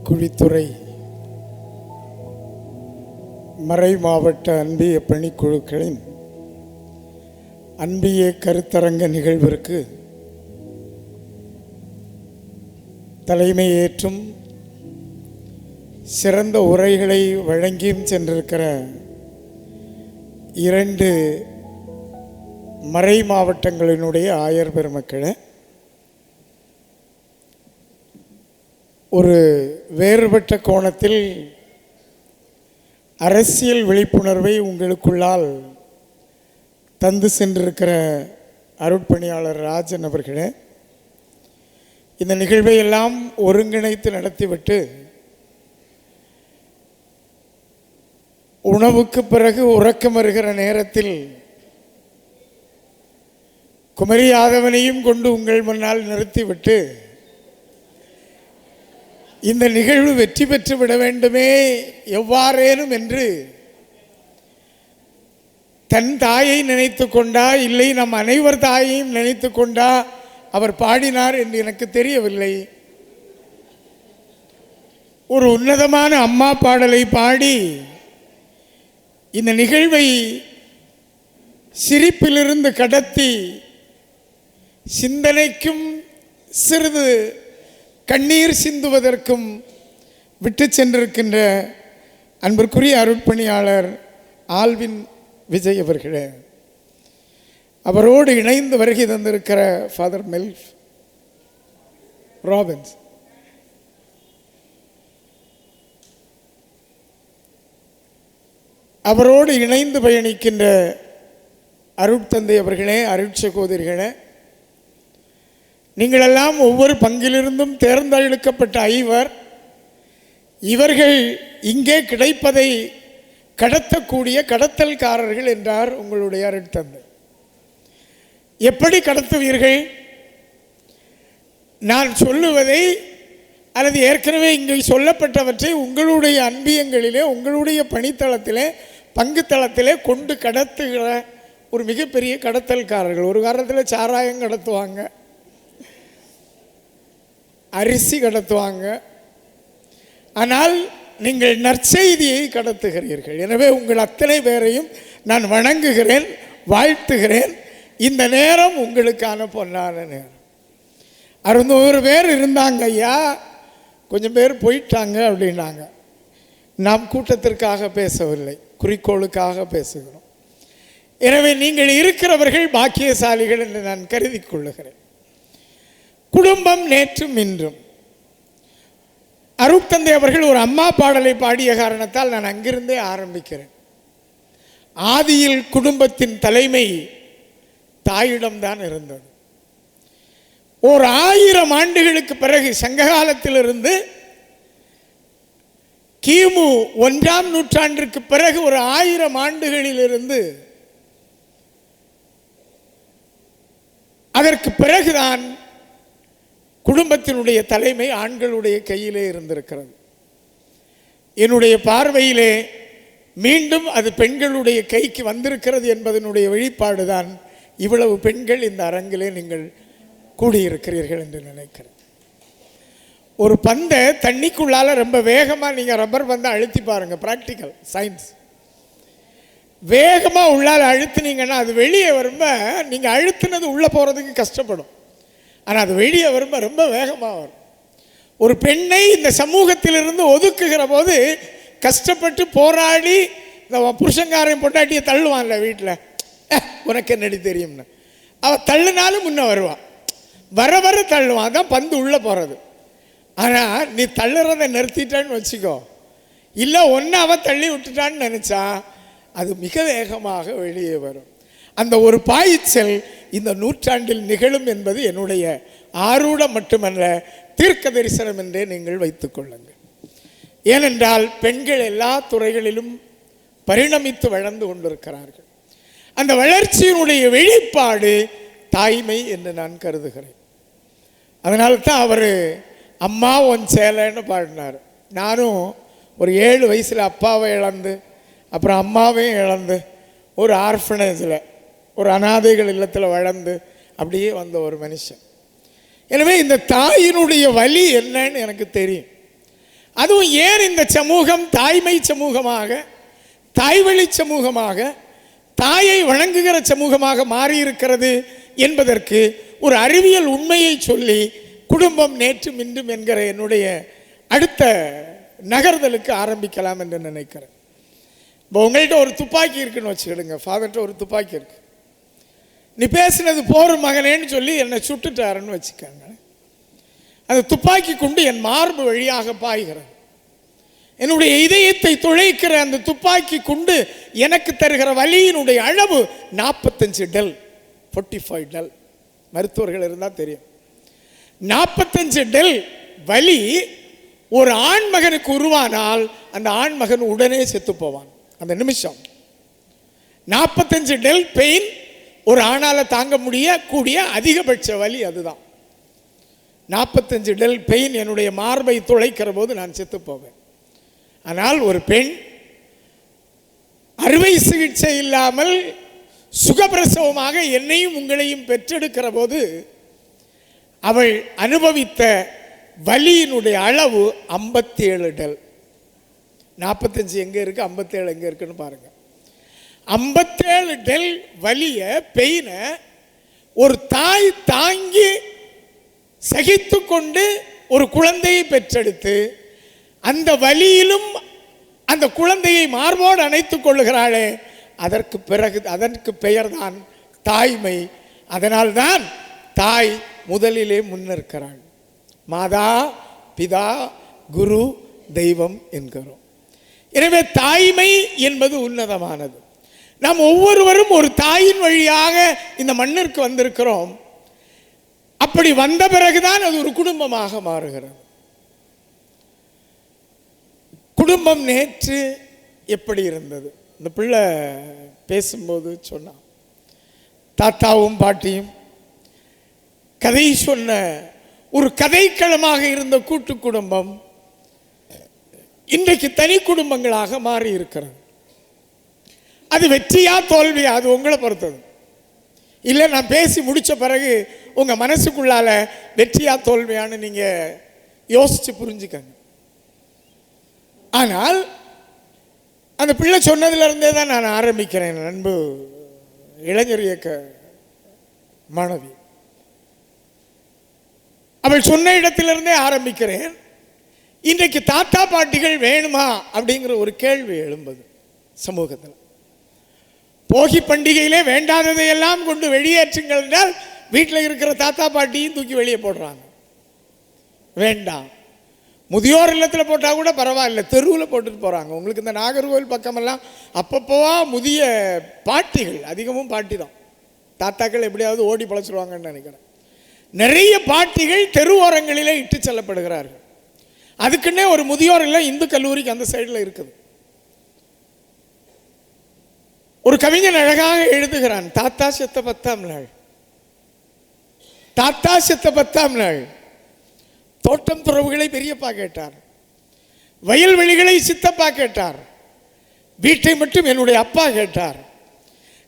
குழித்துறை மறை மாவட்ட அன்பிய பணிக்குழுக்களின் அன்பிய கருத்தரங்க நிகழ்விற்கு தலைமையேற்றும் சிறந்த உரைகளை வழங்கியும் சென்றிருக்கிற 2 மறை மாவட்டங்களினுடைய ஆயர் பெருமக்களே, ஒரு வேறுபட்ட கோணத்தில் அரசியல் விழிப்புணர்வை உங்களுக்குள்ளால் தந்து சென்றிருக்கிற அருட்பணியாளர் ராஜன் அவர்களே, இந்த நிகழ்வை எல்லாம் ஒருங்கிணைத்து நடத்திவிட்டு உணவுக்கு பிறகு உறக்கம் வருகிற நேரத்தில் குமரி யாதவனையும் கொண்டு உங்கள் முன்னால் நிறுத்திவிட்டு இந்த நிகழ்வு வெற்றி பெற்று விட வேண்டுமே எவ்வாறேனும் என்று தன் தாயை நினைத்து கொண்டா, இல்லை நம் அனைவர் தாயையும் நினைத்து கொண்டா அவர் பாடினார் என்று எனக்கு தெரியவில்லை. ஒரு உன்னதமான அம்மா பாடலை பாடி இந்த நிகழ்வை சிரிப்பிலிருந்து கடத்தி சிந்தனைக்கும் சிறிது கண்ணீர் சிந்துவதற்கும் விட்டு சென்றிருக்கின்ற அன்பிற்குரிய அருட்பணியாளர் ஆல்வின் விஜய் அவர்களே, அவரோடு இணைந்து வருகை தந்திருக்கிற ஃபாதர் மெல்ஃப் ராபின்ஸ், அவரோடு இணைந்து பயணிக்கின்ற அருட்தந்தை அவர்களே, அருட்சகோதரிகளே, நீங்களெல்லாம் ஒவ்வொரு பங்கிலிருந்தும் தேர்ந்தெடுக்கப்பட்ட ஐவர். இவர்கள் இங்கே கிடைப்பதை கடத்தக்கூடிய கடத்தல்காரர்கள் என்றார் உங்களுடைய அருட்தந்தை. எப்படி கடத்துவீர்கள்? நான் சொல்லுவதை அல்லது ஏற்கனவே இங்கே சொல்லப்பட்டவற்றை உங்களுடைய அன்பியங்களிலே, உங்களுடைய பணித்தளத்திலே, பங்குத்தளத்திலே கொண்டு கடத்துகிற ஒரு மிகப்பெரிய கடத்தல்காரர்கள். ஒரு காலத்தில் சாராயம் கடத்துவாங்க, அரிசி கடத்துவாங்க, ஆனால் நீங்கள் நற்செய்தியை கடத்துகிறீர்கள். எனவே உங்கள் அத்தனை பேரையும் நான் வணங்குகிறேன், வாழ்த்துகிறேன். இந்த நேரம் உங்களுக்கான பொன்னான நேரம். 600 பேர் இருந்தாங்க ஐயா, கொஞ்சம் பேர் போயிட்டாங்க அப்படின்னாங்க. நாம் கூட்டத்திற்காக பேசவில்லை, குறிக்கோளுக்காக பேசுகிறோம். எனவே நீங்கள் இருக்கிறவர்கள் பாக்கியசாலிகள் என்று நான் கருதி கொள்ளுகிறேன். குடும்பம் நேற்றும் இன்றும். அருட்தந்தை அவர்கள் ஒரு அம்மா பாடலை பாடிய காரணத்தால் நான் அங்கிருந்தே ஆரம்பிக்கிறேன். ஆதியில் குடும்பத்தின் தலைமை தாயிடம்தான் இருந்தது. ஓர் 1000 ஆண்டுகளுக்கு பிறகு, சங்க காலத்திலிருந்து கிமு 1ஆம் நூற்றாண்டிற்கு பிறகு ஒரு 1000 ஆண்டுகளிலிருந்து அதற்கு பிறகுதான் குடும்பத்தினுடைய தலைமை ஆண்களுடைய கையிலே இருந்திருக்கிறது. என்னுடைய பார்வையிலே மீண்டும் அது பெண்களுடைய கைக்கு வந்திருக்கிறது என்பதனுடைய வெளிப்பாடுதான் இவ்வளவு பெண்கள் இந்த அரங்கிலே நீங்கள் கூடியிருக்கிறீர்கள் என்று நினைக்கிறேன். ஒரு பந்தை தண்ணிக்குள்ளால ரொம்ப வேகமாக நீங்கள் ரப்பர் பந்தை அழுத்தி பாருங்க, ப்ராக்டிக்கல் சயின்ஸ். வேகமாக உள்ளால் அழுத்தினீங்கன்னா அது வெளியே வரும்ப, நீங்கள் அழுத்தினது உள்ளே போகிறதுக்கு கஷ்டப்படும், ஆனால் அது வெளியே வரும்ப ரொம்ப வேகமாக வரும். ஒரு பெண்ணை இந்த சமூகத்திலிருந்து ஒதுக்குகிற போது கஷ்டப்பட்டு போராடி இந்த புருஷங்காரையும் பொண்டாட்டியை தள்ளுவான்ல வீட்டில், உனக்கு என்னடி தெரியும்னு அவள் தள்ளுனாலும் முன்ன வருவான், வர வர தள்ளுவான், அதான் பந்து உள்ளே போகிறது. ஆனால் நீ தள்ளுறதை நிறுத்திட்டான்னு வச்சுக்கோ, இல்லை ஒன்று அவன் தள்ளி விட்டுட்டான்னு நினச்சா அது மிக வேகமாக வெளியே வரும். அந்த ஒரு பாய்ச்சல் இந்த நூற்றாண்டில் நிகழும் என்பது என்னுடைய ஆரூடம் மட்டுமல்ல, தீர்க்க தரிசனம் என்றே நீங்கள் வைத்துக் கொள்ளுங்கள். ஏனென்றால் பெண்கள் எல்லா துறைகளிலும் பரிணமித்து வளர்ந்து கொண்டிருக்கிறார்கள். அந்த வளர்ச்சியினுடைய வெளிப்பாடு தாய்மை என்று நான் கருதுகிறேன். அதனால தான் அவர் அம்மா ஒன் சேலைன்னு பாடினார். நானும் ஒரு 7 வயசில் அப்பாவை இழந்து, அப்புறம் அம்மாவையும் இழந்து, ஒரு ஆர்ஃபனேஜில், ஒரு அனாதைகள் இல்லத்தில் வளர்ந்து அப்படியே வந்த ஒரு மனுஷன். எனவே இந்த தாயினுடைய வலி என்னன்னு எனக்கு தெரியும். அதுவும் ஏன் இந்த சமூகம் தாய்மை சமூகமாக, தாய்வழி சமூகமாக, தாயை வணங்குகிற சமூகமாக மாறியிருக்கிறது என்பதற்கு ஒரு அறிவியல் உண்மையை சொல்லி குடும்பம் நேற்றும் இன்றும் என்கிற என்னுடைய அடுத்த நகர்தலுக்கு ஆரம்பிக்கலாம் என்று நினைக்கிறேன். இப்போ உங்கள்கிட்ட ஒரு துப்பாக்கி இருக்குன்னு வச்சுக்கிடுங்க. ஃபாதர்கிட்ட ஒரு துப்பாக்கி இருக்கு. நீ பேசினது போர் மகனேன்னு சொல்லி என்னை சுட்டுட்டாருன்னு வச்சுக்காங்க. அந்த துப்பாக்கி குண்டு என் மார்பு வழியாக பாய்கிறது. என்னுடைய இதயத்தை துளைக்கிற அந்த துப்பாக்கி குண்டு எனக்கு தருகிற வலியினுடைய அளவு 45 டெல், 45 டெல். மருத்துவர்கள் இருந்தால் தெரியும். 45 டெல் வலி ஒரு ஆண்மகனுக்கு உருவானால் அந்த ஆண்மகன் உடனே செத்து போவான். அந்த நிமிஷம் 45 டெல் பெயின் ஒரு ஆணால தாங்க முடியக்கூடிய அதிகபட்ச வலி அதுதான். 45 டெல் பெயின் என்னுடைய மார்பை துளைக்கிற போது நான் செத்து போவேன். ஆனால் ஒரு பெண் அறுவை சிகிச்சை இல்லாமல் சுகப்பிரசவமாக என்னையும் உங்களையும் பெற்றெடுக்கிற போது அவள் அனுபவித்த வலியினுடைய அளவு 57 டெல். 45 எங்க இருக்கு, 57 எங்க இருக்குன்னு பாருங்க. 57 டெல் வலிய பெயினை ஒரு தாய் தாங்கி சகித்து கொண்டு ஒரு குழந்தையை பெற்றெடுத்து அந்த வலியிலும் அந்த குழந்தையை மார்போடு அணைத்துக் கொள்ளுகிறாளே, அதற்கு பெயர்தான் தாய்மை. அதனால்தான் தாய் முதலிலே முன்னிற்கிறாள். மாதா பிதா குரு தெய்வம் என்கிறோம். எனவே தாய்மை என்பது உன்னதமானது. நாம் ஒவ்வொருவரும் ஒரு தாயின் வழியாக இந்த மண்ணிற்கு வந்திருக்கிறோம். அப்படி வந்த பிறகுதான் அது ஒரு குடும்பமாக மாறுகிறது. குடும்பம் நேற்று எப்படி இருந்தது? இந்த பிள்ளை பேசும்போது சொன்னான், தாத்தாவும் பாட்டியும் கதை சொன்ன ஒரு கதைக்களமாக இருந்த கூட்டு குடும்பம் இன்றைக்கு தனி குடும்பங்களாக மாறி இருக்கிறது. அது வெற்றியா தோல்வியா அது உங்களை பொறுத்தது. இல்லை, நான் பேசி முடித்த பிறகு உங்கள் மனசுக்குள்ளால வெற்றியா தோல்வியான்னு நீங்கள் யோசித்து புரிஞ்சுக்கங்க. ஆனால் அந்த பிள்ளை சொன்னதுலேருந்தே தான் நான் ஆரம்பிக்கிறேன். அன்பு இளைஞர் இயக்க மாணவி, அவள் சொன்ன இடத்திலிருந்தே ஆரம்பிக்கிறேன். இன்றைக்கு தாத்தா பாட்டிகள் வேணுமா அப்படிங்கிற ஒரு கேள்வி எழும்புது சமூகத்தில். போகி பண்டிகையிலே வேண்டாததையெல்லாம் கொண்டு வெளியேற்றுங்கள் என்றால் வீட்டில் இருக்கிற தாத்தா பாட்டியும் தூக்கி வெளியே போடுறாங்க. வேண்டாம், முதியோர் இல்லத்தில் போட்டால் கூட பரவாயில்ல, தெருவில் போட்டுட்டு போகிறாங்க. உங்களுக்கு இந்த நாகர்கோவில் பக்கமெல்லாம் அப்பப்போவா முதிய பாட்டிகள், அதிகமும் பாட்டி தான், தாத்தாக்கள் எப்படியாவது ஓடி பழச்சிருவாங்கன்னு நினைக்கிறேன். நிறைய பாட்டிகள் தெரு ஓரங்களிலே இட்டு செல்லப்படுகிறார்கள். அதுக்குன்னே ஒரு முதியோர் இல்லம் இந்து கல்லூரிக்கு அந்த சைடில் இருக்குது. ஒரு கவிஞன் அழகாக எழுதுகிறான், தாத்தா செத்த 10ஆம் நாள், தாத்தா செத்த 10ஆம் நாள் தோட்டம் துறவுகளை பெரியப்பா கேட்டார், வயல்வெளிகளை சித்தப்பா கேட்டார், வீட்டை மட்டும் என்னுடைய அப்பா கேட்டார்,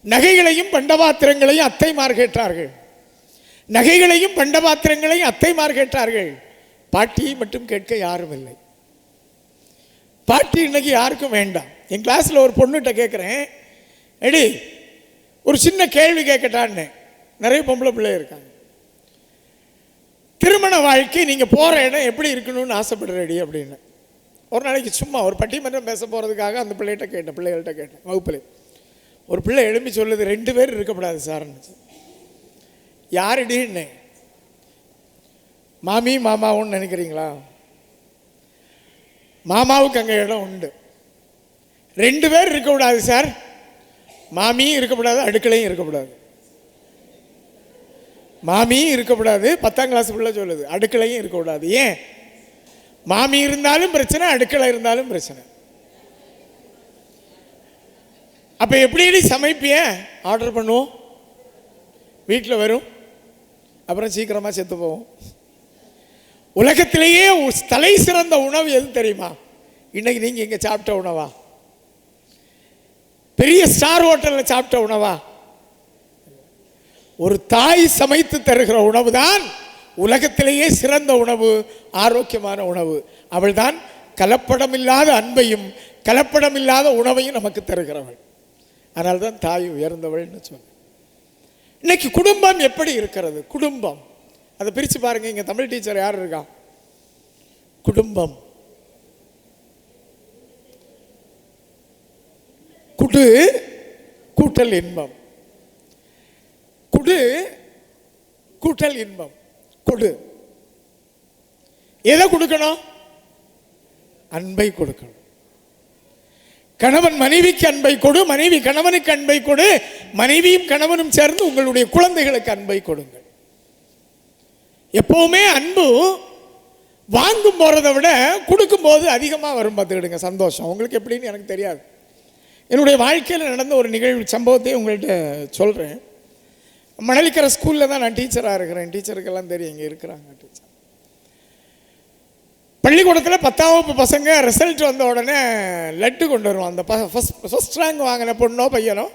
நகைகளையும் பண்டபாத்திரங்களையும் அத்தைமார் கேட்டார்கள், நகைகளையும் பண்டபாத்திரங்களையும் அத்தைமார் கேட்டார்கள், பாட்டியை மட்டும் கேட்க யாரும் இல்லை. பாட்டி இன்னைக்கு யாருக்கும் வேண்டாம். என் கிளாஸில் ஒரு பொண்ணுகிட்ட கேட்குறேன், எடி ஒரு சின்ன கேள்வி கேட்கட்டான்னு. நிறைய பொம்பளை பிள்ளை இருக்காங்க. திருமண வாழ்க்கை நீங்கள் போகிற இடம் எப்படி இருக்கணும்னு ஆசைப்படுறடி அப்படின்னு. ஒரு நாளைக்கு சும்மா ஒரு பட்டிமன்றம் பேச போகிறதுக்காக அந்த பிள்ளைகள்கிட்ட கேட்டேன் வகுப்பில். ஒரு பிள்ளை எழுப்பி சொல்லுது, 2 பேர் இருக்கக்கூடாது சார்ன்னு. யாருடின்னு? மாமி மாமாவுன்னு நினைக்கிறீங்களா? மாமாவுக்கு அங்கே இடம் உண்டு. 2 பேர் இருக்கக்கூடாது சார், மாமியும் இருக்கக்கூடாது, அடுக்கலையும் இருக்கக்கூடாது. மாமியும் இருக்கக்கூடாது, 10ஆம் கிளாஸ் பிள்ளை சொல்லுது, அடுக்கலையும் இருக்கக்கூடாது. ஏன்? மாமி இருந்தாலும் பிரச்சனை, அடுக்கலை இருந்தாலும் பிரச்சனை. அப்போ எப்படி சமைப்பிய? ஆர்டர் பண்ணுவோம், வீட்டில் வரும், அப்புறம் சீக்கிரமாக செத்து போவோம். உலகத்திலேயே தலை சிறந்த உணவு எது தெரியுமா? இன்னைக்கு நீங்கள் இங்கே சாப்பிட்ட உணவா? பெரிய ஸ்டார் ஹோட்டலில் சாப்பிட்ட உணவா? ஒரு தாய் சமைத்து தருகிற உணவு தான் உலகத்திலேயே சிறந்த உணவு, ஆரோக்கியமான உணவு. அவள் தான் கலப்படமில்லாத அன்பையும் கலப்படமில்லாத உணவையும் நமக்கு தருகிறவள். அதனால தான் தாய் உயர்ந்தவள்னு சொன்ன. இன்னைக்கு குடும்பம் எப்படி இருக்கிறது? குடும்பம் அதை பிரித்து பாருங்க. இங்கே தமிழ் டீச்சர் யார் இருக்கா? குடும்பம் குடு கூட்டல் இன்பம், குடு கூட்டல் இன்பம். கொடு, எதை கொடுக்கணும்? அன்பை கொடுக்கணும். கணவன் மனைவிக்கு அன்பை கொடு, மனைவி கணவனுக்கு அன்பை கொடு, மனைவியும் கணவனும் சேர்ந்து உங்களுடைய குழந்தைகளுக்கு அன்பை கொடுங்கள். எப்பவுமே அன்பு வாங்கும் போறதை விட கொடுக்கும் போது அதிகமாக வரும். பார்த்துக்கிடுங்க சந்தோஷம். உங்களுக்கு எப்படின்னு எனக்கு தெரியாது. என்னுடைய வாழ்க்கையில் நடந்த ஒரு நிகழ்வு சம்பவத்தையும் உங்கள்கிட்ட சொல்கிறேன். மணலிக்கரை ஸ்கூலில் தான் நான் டீச்சராக இருக்கிறேன். டீச்சருக்கெல்லாம் தெரியும், இங்கே இருக்கிறாங்க டீச்சர். பள்ளிக்கூடத்தில் 10ஆம் வகுப்பு பசங்க ரிசல்ட் வந்த உடனே லட்டு கொண்டு வருவாங்க. அந்த ஃபஸ்ட் ரேங்க் வாங்கின பொண்ணோ பையனோ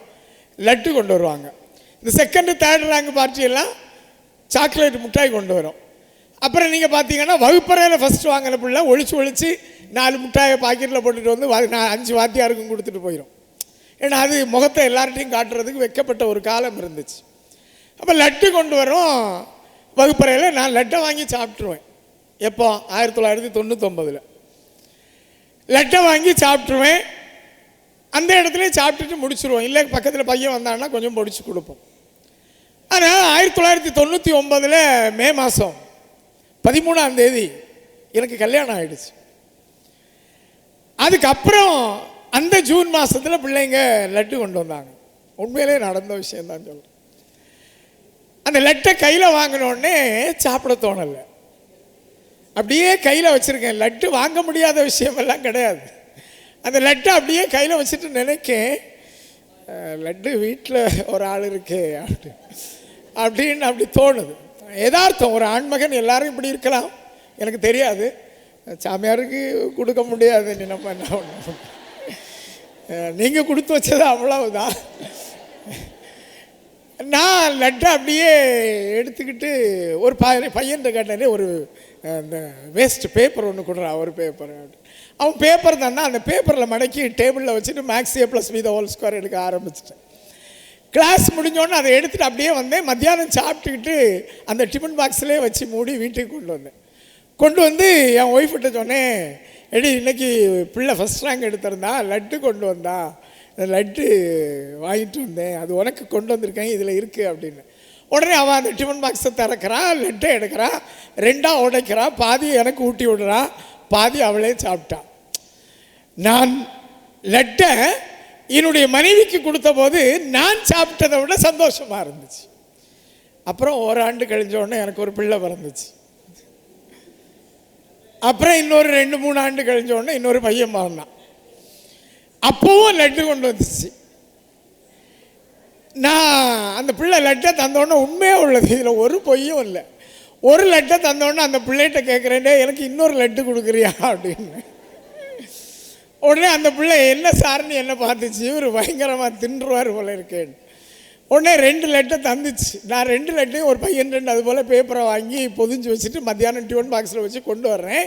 லட்டு கொண்டு வருவாங்க. இந்த செகண்டு தேர்ட் ரேங்க் பார்ட்டியெல்லாம் சாக்லேட் மிட்டாய் கொண்டு வரும். அப்புறம் நீங்கள் பார்த்தீங்கன்னா வகுப்பறையில் ஃபஸ்ட்டு வாங்கின பிள்ளை ஒழிச்சு 4 மிட்டாயை பாக்கெட்டில் போட்டுட்டு வந்து 5 வாத்தியாருக்கும் கொடுத்துட்டு போயிடும். ஏன்னா அது முகத்தை எல்லார்ட்டையும் காட்டுறதுக்கு வைக்கப்பட்ட ஒரு காலம் இருந்துச்சு. அப்போ லட்டு கொண்டு வரும் வகுப்பறையில். நான் லட்டை வாங்கி சாப்பிட்ருவேன். எப்போ? 1999 லட்டை வாங்கி சாப்பிட்ருவேன். அந்த இடத்துல சாப்பிட்டுட்டு முடிச்சுருவோம். இல்லை பக்கத்தில் பையன் வந்தான்னா கொஞ்சம் பொடிச்சு கொடுப்போம். ஆனால் 1999 மே மாதம் 13ஆம் தேதி எனக்கு கல்யாணம் ஆகிடுச்சு. அதுக்கப்புறம் அந்த ஜூன் மாதத்தில் பிள்ளைங்க லட்டு கொண்டு வந்தாங்க. உண்மையிலே நடந்த விஷயந்தான் சொல்கிறேன். அந்த லட்டை கையில் வாங்கினோடனே சாப்பிட தோணலை. அப்படியே கையில் வச்சுருக்கேன். லட்டு வாங்க முடியாத விஷயமெல்லாம் கிடையாது. அந்த லட்டை அப்படியே கையில் வச்சுட்டு நினைக்கேன், லட்டு வீட்டில் ஒரு ஆள் இருக்கே அப்படின்னு அப்படி தோணுது. யதார்த்தம். ஒரு ஆண்மகன் எல்லாரும் இப்படி இருக்கலாம், எனக்கு தெரியாது. சாமியாருக்கு கொடுக்க முடியாது. நம்ம என்ன ஒன்று, நீங்கள் கொடுத்து வச்சது அவ்வளவுதான். நான் லட்டை அப்படியே எடுத்துக்கிட்டு ஒரு பையன் கேட்டே, ஒரு அந்த வேஸ்ட் பேப்பர் ஒன்று கொடுறா, ஒரு பேப்பர். அவன் பேப்பர் தானே, அந்த பேப்பரில் மடக்கி டேபிளில் வச்சுட்டு மேக்ஸ் A+B² எடுக்க ஆரம்பிச்சிட்டேன். கிளாஸ் முடிஞ்சோடனே அதை எடுத்துகிட்டு அப்படியே வந்தேன். மத்தியானம் சாப்பிட்டுக்கிட்டு அந்த டிஃபன் பாக்ஸ்லேயே வச்சு மூடி வீட்டுக்கு கொண்டு வந்து என் ஒய்ஃப்கிட்ட சொன்னேன், எடி இன்னைக்கு பிள்ளை ஃபஸ்ட் ரேங்க் எடுத்திருந்தா, லட்டு கொண்டு வந்தா, லட்டு வாங்கிட்டு வந்தேன், அது உனக்கு கொண்டு வந்திருக்கேன், இதில் இருக்குது அப்படின்னு. உடனே அவன் அந்த டிஃபன் பாக்ஸை திறக்கிறான், லட்டை எடுக்கிறான், 2ஆக உடைக்கிறான், பாதி எனக்கு ஊட்டி விடுறான், பாதி அவளே சாப்பிட்டான். நான் லட்டை என்னுடைய மனைவிக்கு கொடுத்த போது நான் சாப்பிட்டதை விட சந்தோஷமாக இருந்துச்சு. அப்புறம் ஓராண்டு கழிஞ்ச உடனே எனக்கு ஒரு பிள்ளை பிறந்துச்சு. அப்புறம் இன்னொரு 2-3 ஆண்டு கழிஞ்ச உடனே இன்னொரு பையன் பிறந்தான். அப்பவும் லட்டு கொண்டு வந்துச்சு. நான் அந்த பிள்ளை லட்டை தந்தோடனே உண்மையாக உள்ளது, இதில் ஒரு பொய்யும் இல்லை. ஒரு லட்டை தந்தோடனே அந்த பிள்ளைகிட்ட கேட்குறேன்டே, எனக்கு இன்னொரு லட்டு கொடுக்குறியா அப்படின்னு. உடனே அந்த பிள்ளை என்ன சார்னு என்ன பார்த்துச்சு, இவர் பயங்கரமாக தின்றுவார் போல இருக்கேன். உடனே 2 லட்டை தந்துச்சு. நான் 2 லட்டையும் ஒரு பையன் 2 அது போல் பேப்பரை வாங்கி பொதிஞ்சு வச்சுட்டு மத்தியானம் டிஃபன் பாக்ஸில் வச்சு கொண்டு வர்றேன்.